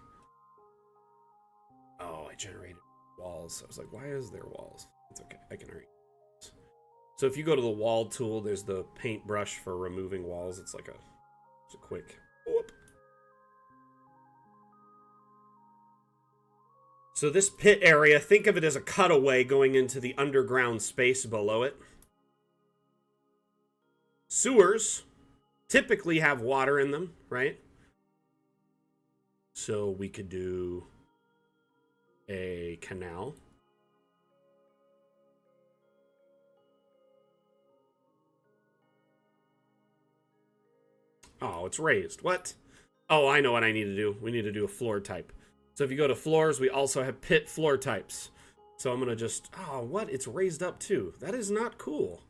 Oh, I generated walls. I was like, why is there walls? It's okay, I can read. So if you go to the wall tool, there's the paintbrush for removing walls. It's like it's a quick whoop. So this pit area, think of it as a cutaway going into the underground space below it. Sewers typically have water in them, right? So we could do a canal. Oh, it's raised. What? Oh, I know what I need to do. We need to do a floor type. So if you go to floors, we also have pit floor types. So I'm gonna just, oh, what? It's raised up too. That is not cool.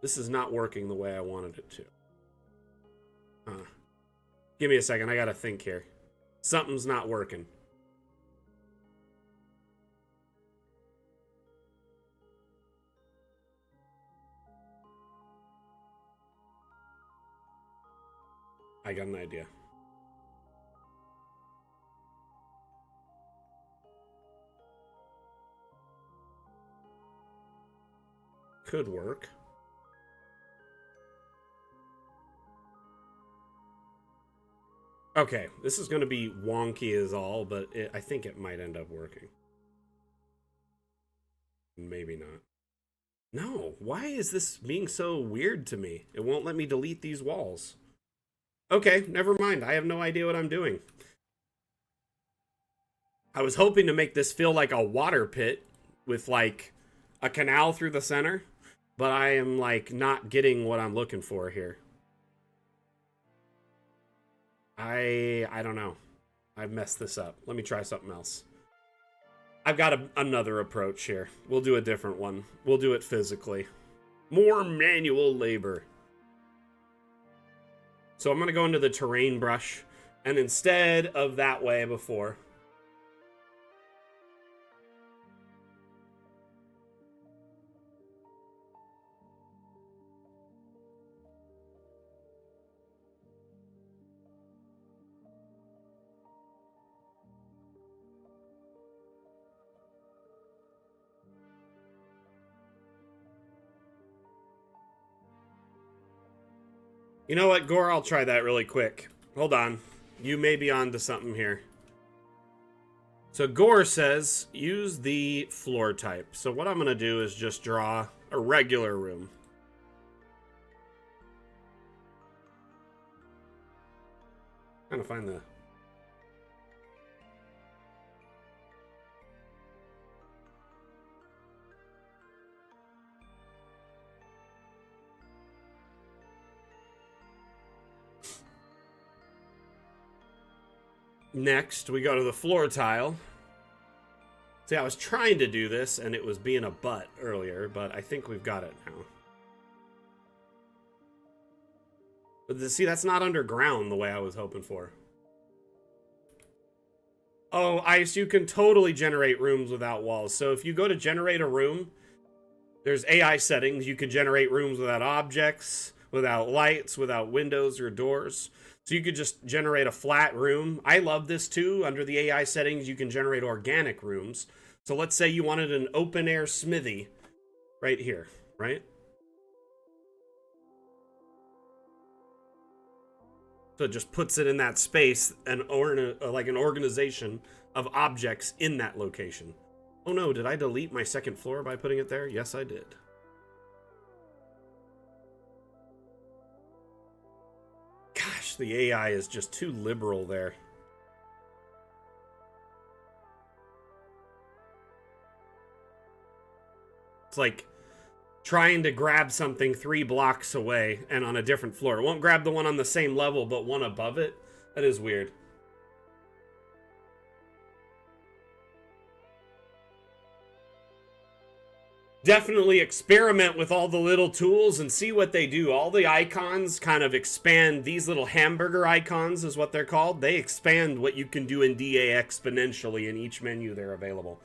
This is not working the way I wanted it to. Give me a second, I gotta think here. Something's not working. I got an idea. Could work. Okay, this is going to be wonky as all, but I think it might end up working. Maybe not. No, why is this being so weird to me? It won't let me delete these walls. Okay, never mind. I have no idea what I'm doing. I was hoping to make this feel like a water pit with like a canal through the center, but I am like not getting what I'm looking for here. I don't know. I've messed this up. Let me try something else. I've got another approach here. We'll do a different one. We'll do it physically. More manual labor. So I'm going to go into the terrain brush, and instead of that way before, you know what, Gore? I'll try that really quick. Hold on. You may be onto something here. So Gore says, use the floor type. So what I'm going to do is just draw a regular room. Trying to find the... Next, we go to the floor tile. See, I was trying to do this, and it was being a butt earlier, but I think we've got it now. But see, that's not underground the way I was hoping for. Oh, Ice, you can totally generate rooms without walls. So if you go to generate a room, there's AI settings. You can generate rooms without objects, without lights, without windows or doors. So you could just generate a flat room. I love this too. Under the AI settings, you can generate organic rooms. So let's say you wanted an open air smithy right here, right? So it just puts it in that space, like an organization of objects in that location. Oh no, did I delete my second floor by putting it there? Yes, I did. Gosh, the AI is just too liberal there. It's like trying to grab something 3 blocks away and on a different floor. It won't grab the one on the same level, but one above it. That is weird. Definitely experiment with all the little tools and see what they do. All the icons kind of expand. These little hamburger icons is what they're called. They expand what you can do in DA exponentially in each menu they're available.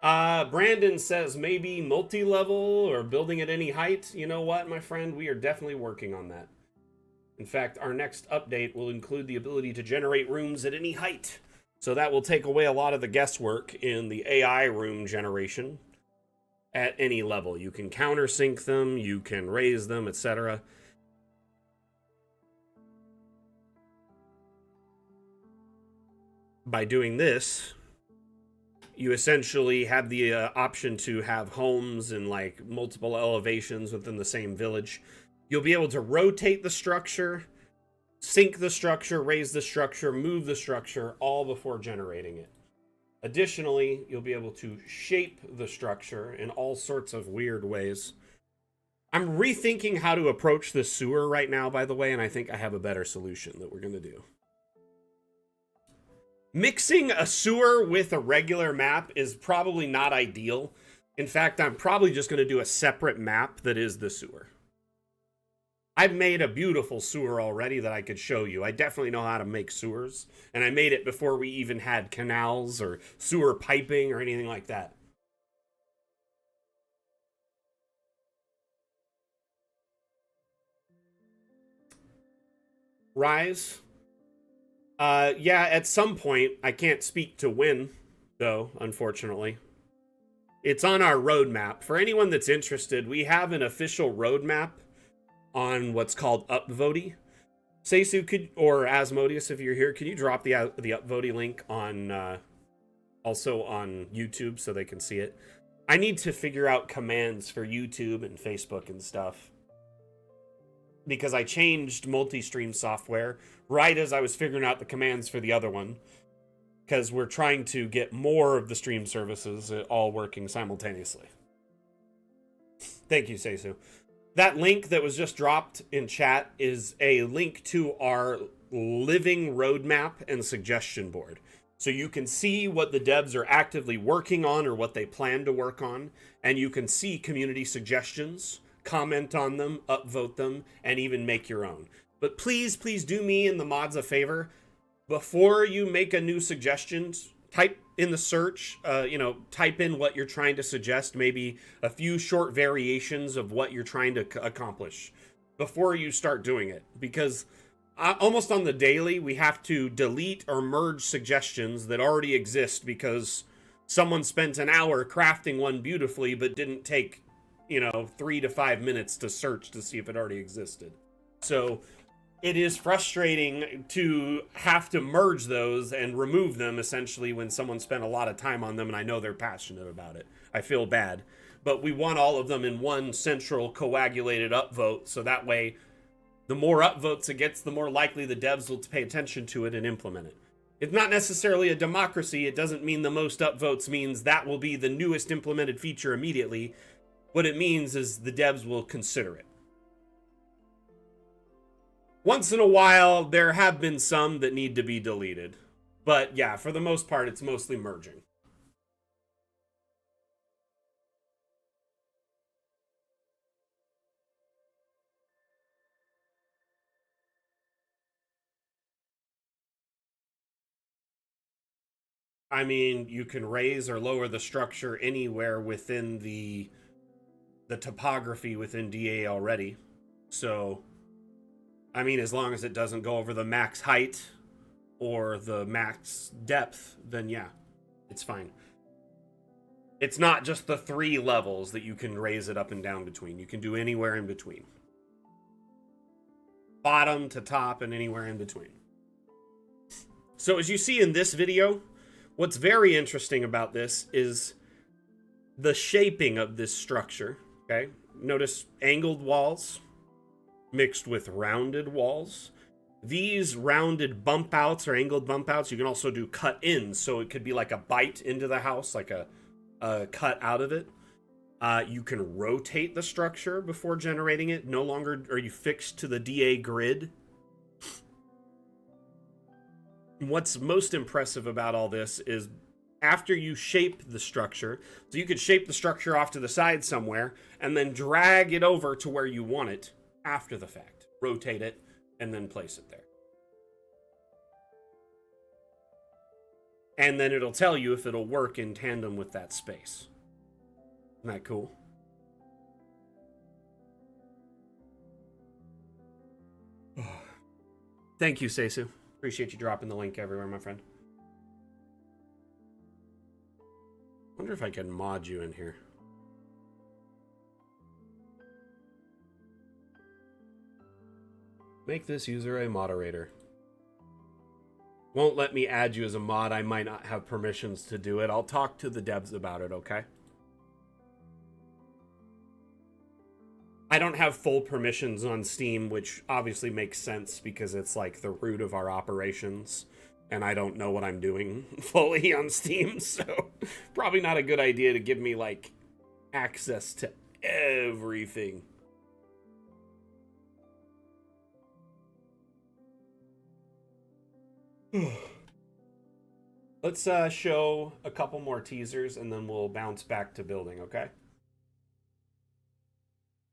Brandon says maybe multi-level or building at any height. You know what, my friend? We are definitely working on that. In fact, our next update will include the ability to generate rooms at any height. So that will take away a lot of the guesswork in the AI room generation. At any level, you can countersink them, you can raise them, etc. By doing this, you essentially have the option to have homes in like multiple elevations within the same village. You'll be able to rotate the structure, sink the structure, raise the structure, move the structure, all before generating it. Additionally, you'll be able to shape the structure in all sorts of weird ways. I'm rethinking how to approach the sewer right now, by the way, and I think I have a better solution that we're going to do. Mixing a sewer with a regular map is probably not ideal. In fact, I'm probably just going to do a separate map that is the sewer. I've made a beautiful sewer already that I could show you. I definitely know how to make sewers, and I made it before we even had canals or sewer piping or anything like that. Rise? Yeah, at some point. I can't speak to when, though, unfortunately. It's on our roadmap. For anyone that's interested, we have an official roadmap on what's called Upvoty. Seisu, could, or Asmodeus, if you're here, could you drop the Upvoty link on also on YouTube so they can see it? I need to figure out commands for YouTube and Facebook and stuff because I changed multi-stream software right as I was figuring out the commands for the other one, because we're trying to get more of the stream services all working simultaneously. Thank you, Seisu. That link that was just dropped in chat is a link to our living roadmap and suggestion board. So you can see what the devs are actively working on or what they plan to work on, and you can see community suggestions, comment on them, upvote them, and even make your own. But please, please do me and the mods a favor. Before you make a new suggestion, type in the search, type in what you're trying to suggest, maybe a few short variations of what you're trying to accomplish before you start doing it. Because almost on the daily, we have to delete or merge suggestions that already exist because someone spent an hour crafting one beautifully but didn't take, 3 to 5 minutes to search to see if it already existed. So it is frustrating to have to merge those and remove them essentially when someone spent a lot of time on them and I know they're passionate about it. I feel bad. But we want all of them in one central coagulated upvote, so that way the more upvotes it gets, the more likely the devs will pay attention to it and implement it. It's not necessarily a democracy. It doesn't mean the most upvotes means that will be the newest implemented feature immediately. What it means is the devs will consider it. Once in a while, there have been some that need to be deleted. But yeah, for the most part, it's mostly merging. I mean, you can raise or lower the structure anywhere within the topography within DA already. So, I mean, as long as it doesn't go over the max height or the max depth, then yeah, it's fine. It's not just the 3 levels that you can raise it up and down between. You can do anywhere in between. Bottom to top and anywhere in between. So as you see in this video, what's very interesting about this is the shaping of this structure, okay? Notice angled walls mixed with rounded walls. These rounded bump outs or angled bump outs, you can also do cut ins, so it could be like a bite into the house, like a cut out of it. You can rotate the structure before generating it. No longer are you fixed to the DA grid. What's most impressive about all this is after you shape the structure, so you could shape the structure off to the side somewhere and then drag it over to where you want it after the fact. Rotate it and then place it there. And then it'll tell you if it'll work in tandem with that space. Isn't that cool? Thank you, Seisu. Appreciate you dropping the link everywhere, my friend. Wonder if I can mod you in here. Make this user a moderator. Won't let me add you as a mod. I might not have permissions to do it. I'll talk to the devs about it, okay? I don't have full permissions on Steam, which obviously makes sense because it's like the root of our operations, and I don't know what I'm doing fully on Steam, so probably not a good idea to give me like access to everything. Let's show a couple more teasers and then we'll bounce back to building, okay?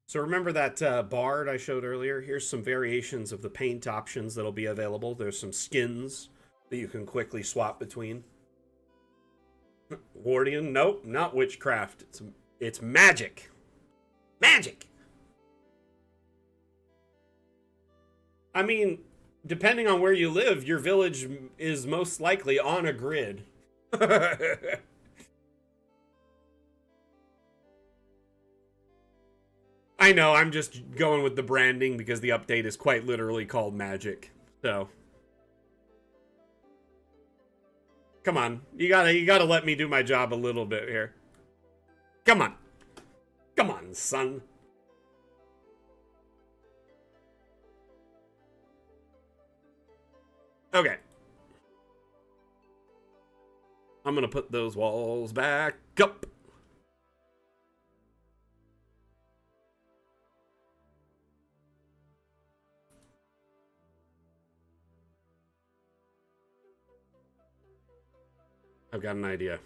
So remember that bard I showed earlier? Here's some variations of the paint options that'll be available. There's some skins that you can quickly swap between. Wardian? Nope, not witchcraft. It's magic. Magic! I mean, depending on where you live, your village is most likely on a grid. I know, I'm just going with the branding because the update is quite literally called Magic. So, come on. You gotta let me do my job a little bit here. Come on. Come on, son. Okay. I'm gonna put those walls back up. I've got an idea.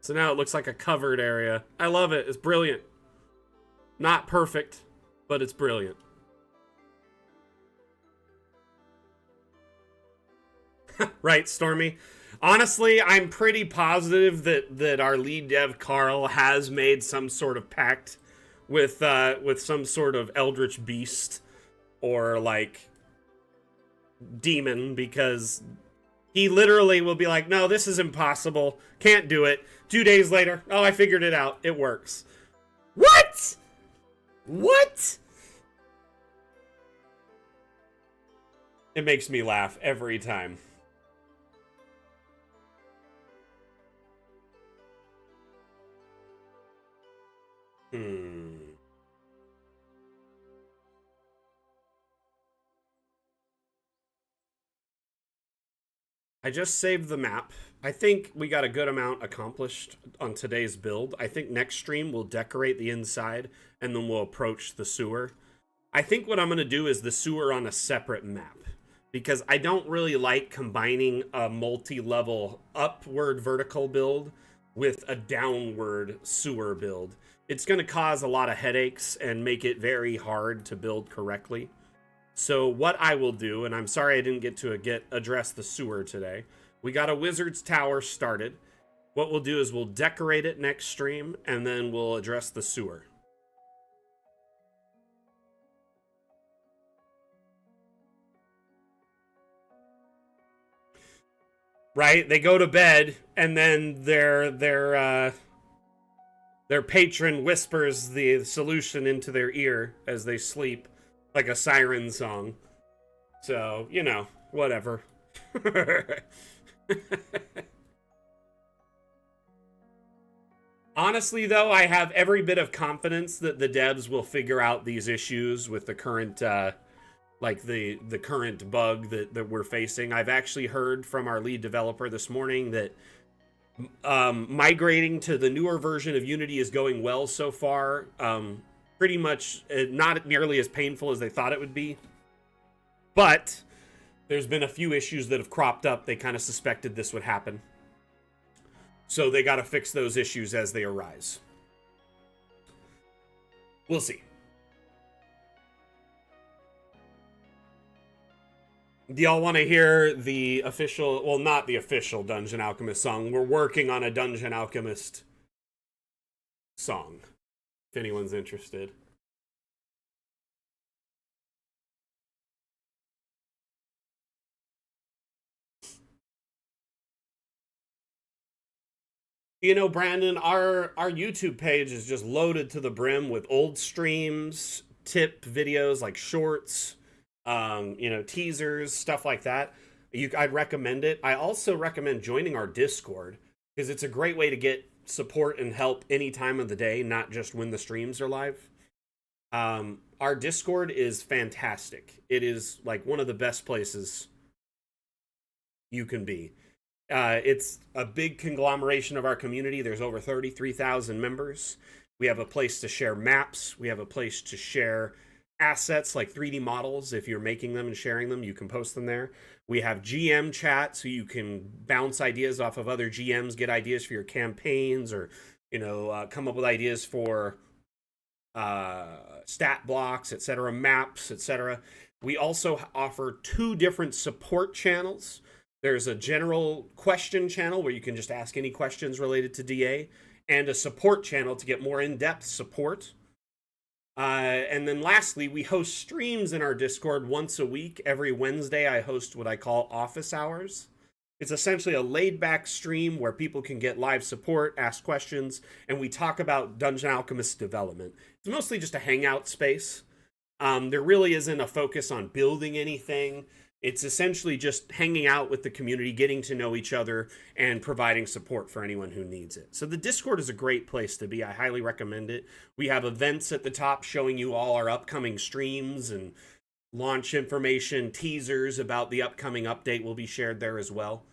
So now it looks like a covered area. I love it. It's brilliant. Not perfect, but it's brilliant. Right, Stormy? Honestly, I'm pretty positive that our lead dev Carl has made some sort of pact with some sort of eldritch beast or like demon, because he literally will be like, "No, this is impossible. Can't do it." 2 days later, "Oh, I figured it out. It works." What? What? It makes me laugh every time. Hmm. I just saved the map. I think we got a good amount accomplished on today's build. I think next stream we'll decorate the inside and then we'll approach the sewer. I think what I'm going to do is the sewer on a separate map, because I don't really like combining a multi-level upward vertical build with a downward sewer build. It's going to cause a lot of headaches and make it very hard to build correctly. So what I will do, and I'm sorry I didn't get to address the sewer today. We got a wizard's tower started. What we'll do is we'll decorate it next stream, and then we'll address the sewer. Right? They go to bed, and then their patron whispers the solution into their ear as they sleep, like a siren song. So, you know, whatever. Honestly, though, I have every bit of confidence that the devs will figure out these issues with the current, like the current bug that we're facing. I've actually heard from our lead developer this morning that migrating to the newer version of Unity is going well so far. Pretty much not nearly as painful as they thought it would be. But there's been a few issues that have cropped up. They kind of suspected this would happen. So they got to fix those issues as they arise. We'll see. Do y'all want to hear the official, well, not the official Dungeon Alchemist song. We're working on a Dungeon Alchemist song, if anyone's interested. You know, Brandon, our YouTube page is just loaded to the brim with old streams, tip videos like shorts, you know, teasers, stuff like that. I'd recommend it. I also recommend joining our Discord, because it's a great way to get support and help any time of the day, not just when the streams are live. Our Discord is fantastic. It is like one of the best places you can be. It's a big conglomeration of our community. There's over 33,000 members. We have a place to share maps. We have a place to share assets like 3D models. If you're making them and sharing them, you can post them there. We have GM chat, so you can bounce ideas off of other GMs, get ideas for your campaigns, or come up with ideas for stat blocks, etc., maps, etc. We also offer 2 different support channels. There's a general question channel where you can just ask any questions related to DA, and a support channel to get more in-depth support. And then lastly, we host streams in our Discord once a week. Every Wednesday, I host what I call office hours. It's essentially a laid-back stream where people can get live support, ask questions, and we talk about Dungeon Alchemist development. It's mostly just a hangout space. There really isn't a focus on building anything. It's essentially just hanging out with the community, getting to know each other, and providing support for anyone who needs it. So the Discord is a great place to be. I highly recommend it. We have events at the top showing you all our upcoming streams and launch information, teasers about the upcoming update will be shared there as well.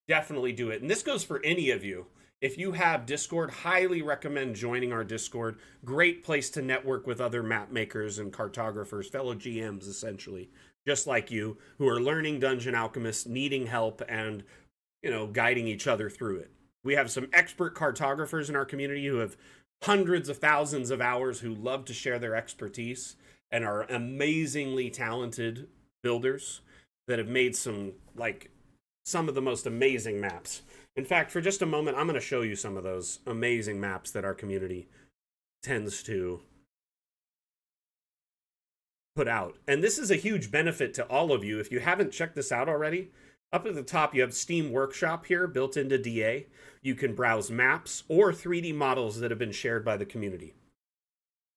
Definitely do it. And this goes for any of you. If you have Discord, highly recommend joining our Discord. Great place to network with other map makers and cartographers, fellow GMs, essentially, just like you, who are learning Dungeon Alchemist, needing help, and, guiding each other through it. We have some expert cartographers in our community who have hundreds of thousands of hours, who love to share their expertise and are amazingly talented builders that have made some of the most amazing maps. In fact, for just a moment, I'm going to show you some of those amazing maps that our community tends to put out. And this is a huge benefit to all of you. If you haven't checked this out already, up at the top, you have Steam Workshop here built into DA. You can browse maps or 3D models that have been shared by the community.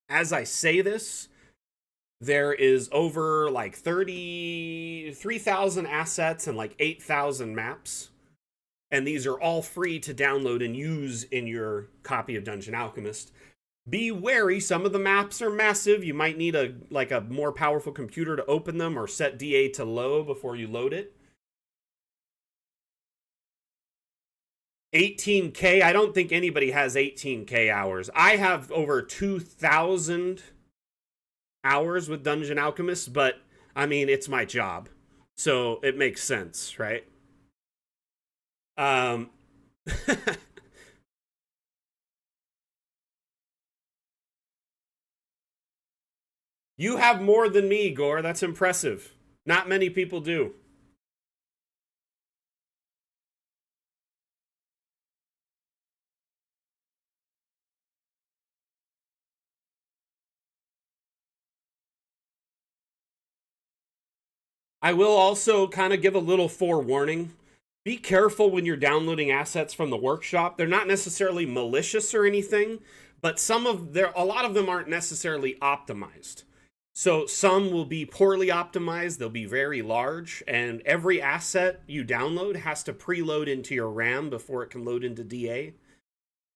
As I say this, there is over 33,000 assets and 8,000 maps. And these are all free to download and use in your copy of Dungeon Alchemist. Be wary, some of the maps are massive. You might need a more powerful computer to open them, or set DA to low before you load it. 18K, I don't think anybody has 18K hours. I have over 2,000 hours with Dungeon Alchemist, but I mean, it's my job, so it makes sense, right? You have more than me, Gore. That's impressive. Not many people do. I will also kind of give a little forewarning. Be careful when you're downloading assets from the workshop. They're not necessarily malicious or anything, but a lot of them aren't necessarily optimized. So some will be poorly optimized, they'll be very large, and every asset you download has to preload into your RAM before it can load into DA.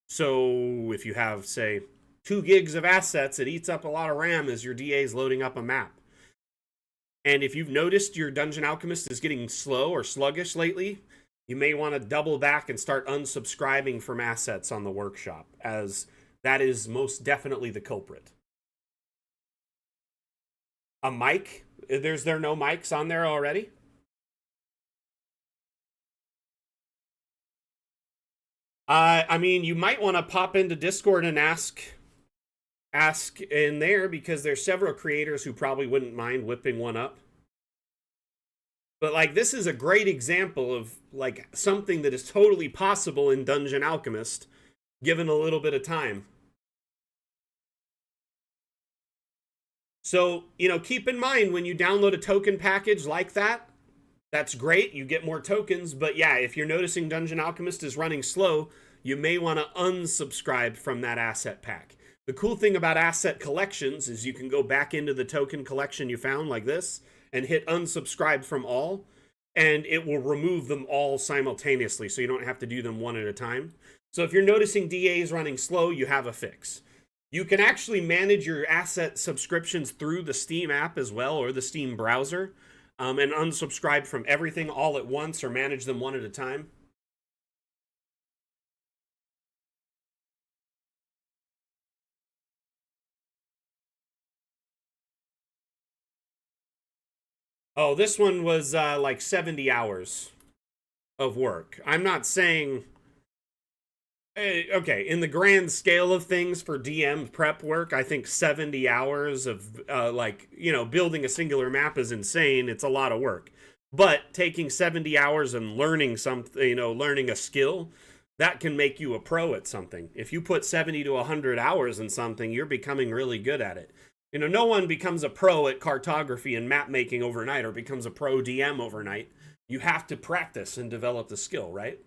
So if you have, say, 2 gigs of assets, it eats up a lot of RAM as your DA is loading up a map. And if you've noticed your Dungeon Alchemist is getting slow or sluggish lately, you may want to double back and start unsubscribing from assets on the workshop, as that is most definitely the culprit. A mic? Is there no mics on there already? I mean, you might want to pop into Discord and ask in there, because there's several creators who probably wouldn't mind whipping one up. But this is a great example of something that is totally possible in Dungeon Alchemist, given a little bit of time. So, keep in mind when you download a token package like that, that's great, you get more tokens, but yeah, if you're noticing Dungeon Alchemist is running slow, you may want to unsubscribe from that asset pack. The cool thing about asset collections is you can go back into the token collection you found like this and hit unsubscribe from all, and it will remove them all simultaneously, so you don't have to do them one at a time. So if you're noticing DA is running slow, you have a fix. You can actually manage your asset subscriptions through the Steam app as well, or the Steam browser, and unsubscribe from everything all at once, or manage them one at a time. Oh, this one was like 70 hours of work. I'm not saying okay, in the grand scale of things for DM prep work, I think 70 hours of like, building a singular map is insane. It's a lot of work. But taking 70 hours and learning something, learning a skill, that can make you a pro at something. If you put 70 to 100 hours in something, you're becoming really good at it. No one becomes a pro at cartography and map making overnight or becomes a pro DM overnight. You have to practice and develop the skill, right?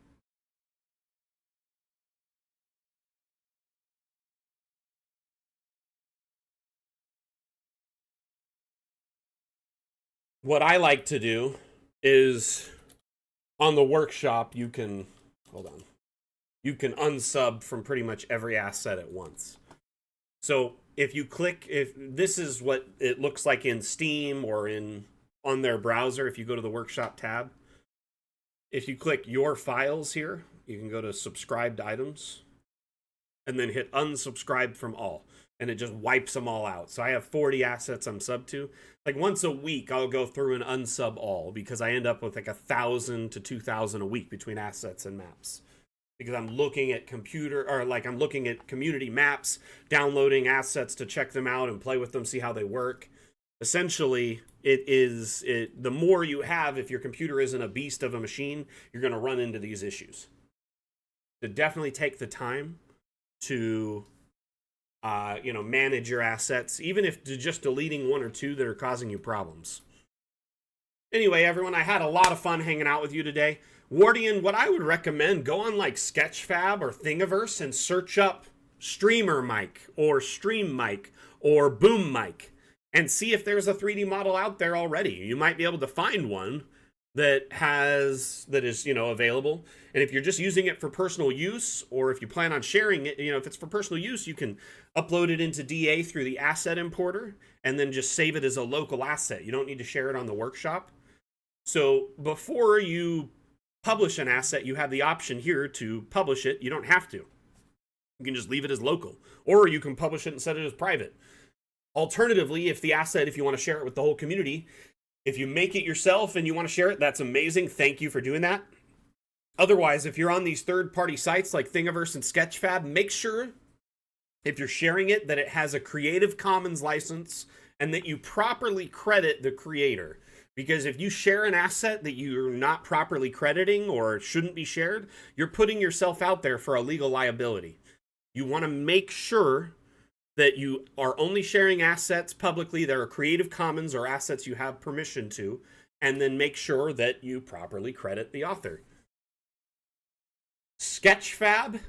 What I like to do is on the workshop, hold on, you can unsub from pretty much every asset at once. So if this is what it looks like in Steam or on their browser, if you go to the workshop tab, if you click your files here, you can go to subscribed items and then hit unsubscribe from all. And it just wipes them all out. So I have 40 assets I'm sub to. Like once a week, I'll go through and unsub all because I end up with like 1,000 to 2,000 a week between assets and maps. Because I'm looking at I'm looking at community maps, downloading assets to check them out and play with them, see how they work. Essentially, the more you have, if your computer isn't a beast of a machine, you're going to run into these issues. To definitely take the time to manage your assets, even if just deleting one or two that are causing you problems. Anyway, everyone, I had a lot of fun hanging out with you today. Wardian, what I would recommend, go on like Sketchfab or Thingiverse and search up Streamer Mic or Stream Mic or Boom Mic and see if there's a 3D model out there already. You might be able to find one that is available. And if you're just using it for personal use, or if you plan on sharing it, if it's for personal use, you can upload it into DA through the asset importer and then just save it as a local asset. You don't need to share it on the workshop. So before you publish an asset, you have the option here to publish it. You don't have to. You can just leave it as local, or you can publish it and set it as private. Alternatively, if you want to share it with the whole community, if you make it yourself and you want to share it, that's amazing. Thank you for doing that. Otherwise, if you're on these third-party sites like Thingiverse and Sketchfab, make sure, if you're sharing it, that it has a Creative Commons license and that you properly credit the creator. Because if you share an asset that you're not properly crediting or shouldn't be shared, you're putting yourself out there for a legal liability. You want to make sure that you are only sharing assets publicly that are Creative Commons or assets you have permission to, and then make sure that you properly credit the author. Sketchfab.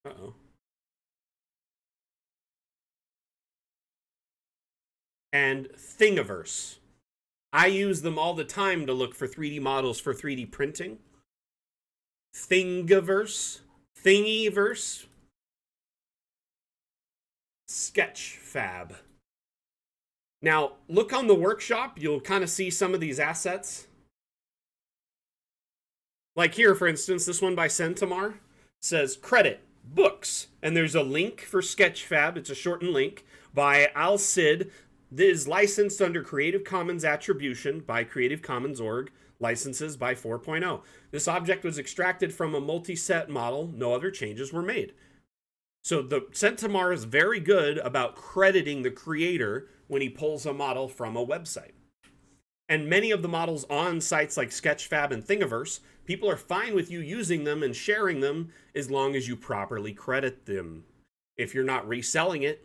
Uh-oh. And Thingiverse. I use them all the time to look for 3D models for 3D printing. Thingiverse, Sketchfab. Now, look on the workshop. You'll kind of see some of these assets. Like here, for instance, this one by Centimar says credit books. And there's a link for Sketchfab. It's a shortened link by Al Cid. This is licensed under Creative Commons Attribution by Creative Commons Org. Licenses by 4.0. This object was extracted from a multi-set model. No other changes were made. So the Centimar is very good about crediting the creator when he pulls a model from a website. And many of the models on sites like Sketchfab and Thingiverse, people are fine with you using them and sharing them as long as you properly credit them. If you're not reselling it,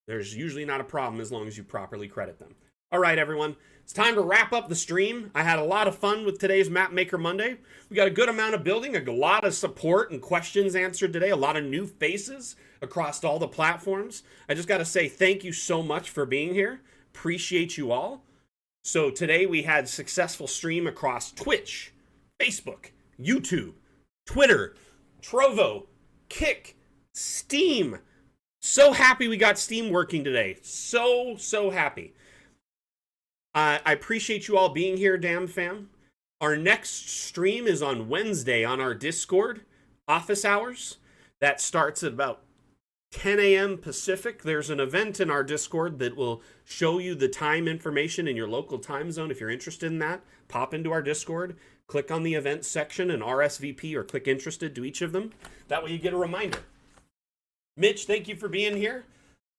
there's usually not a problem as long as you properly credit them. All right, everyone. It's time to wrap up the stream. I had a lot of fun with today's Mapmaker Monday. We got a good amount of building, a lot of support and questions answered today, a lot of new faces across all the platforms. I just got to say thank you so much for being here. Appreciate you all. So today we had successful stream across Twitch, Facebook, YouTube, Twitter, Trovo, Kick, Steam. So happy we got Steam working today. So happy. I appreciate you all being here, Damn Fam. Our next stream is on Wednesday on our Discord, office hours. That starts at about 10 a.m. Pacific. There's an event in our Discord that will show you the time information in your local time zone. If you're interested in that, pop into our Discord, click on the events section and RSVP or click interested to each of them. That way you get a reminder. Mitch, thank you for being here.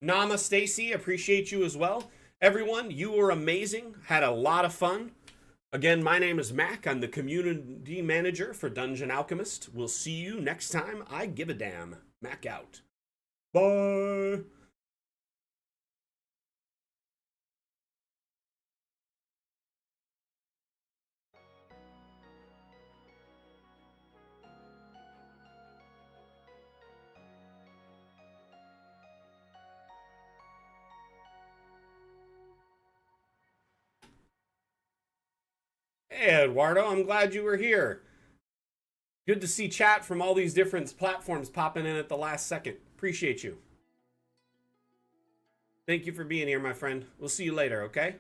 Nama Stacy, appreciate you as well. Everyone, you were amazing. Had a lot of fun. Again, my name is Mac. I'm the community manager for Dungeon Alchemist. We'll see you next time. I give a damn. Mac out. Bye. Hey, Eduardo, I'm glad you were here. Good to see chat from all these different platforms popping in at the last second. Appreciate you. Thank you for being here, my friend. We'll see you later, okay?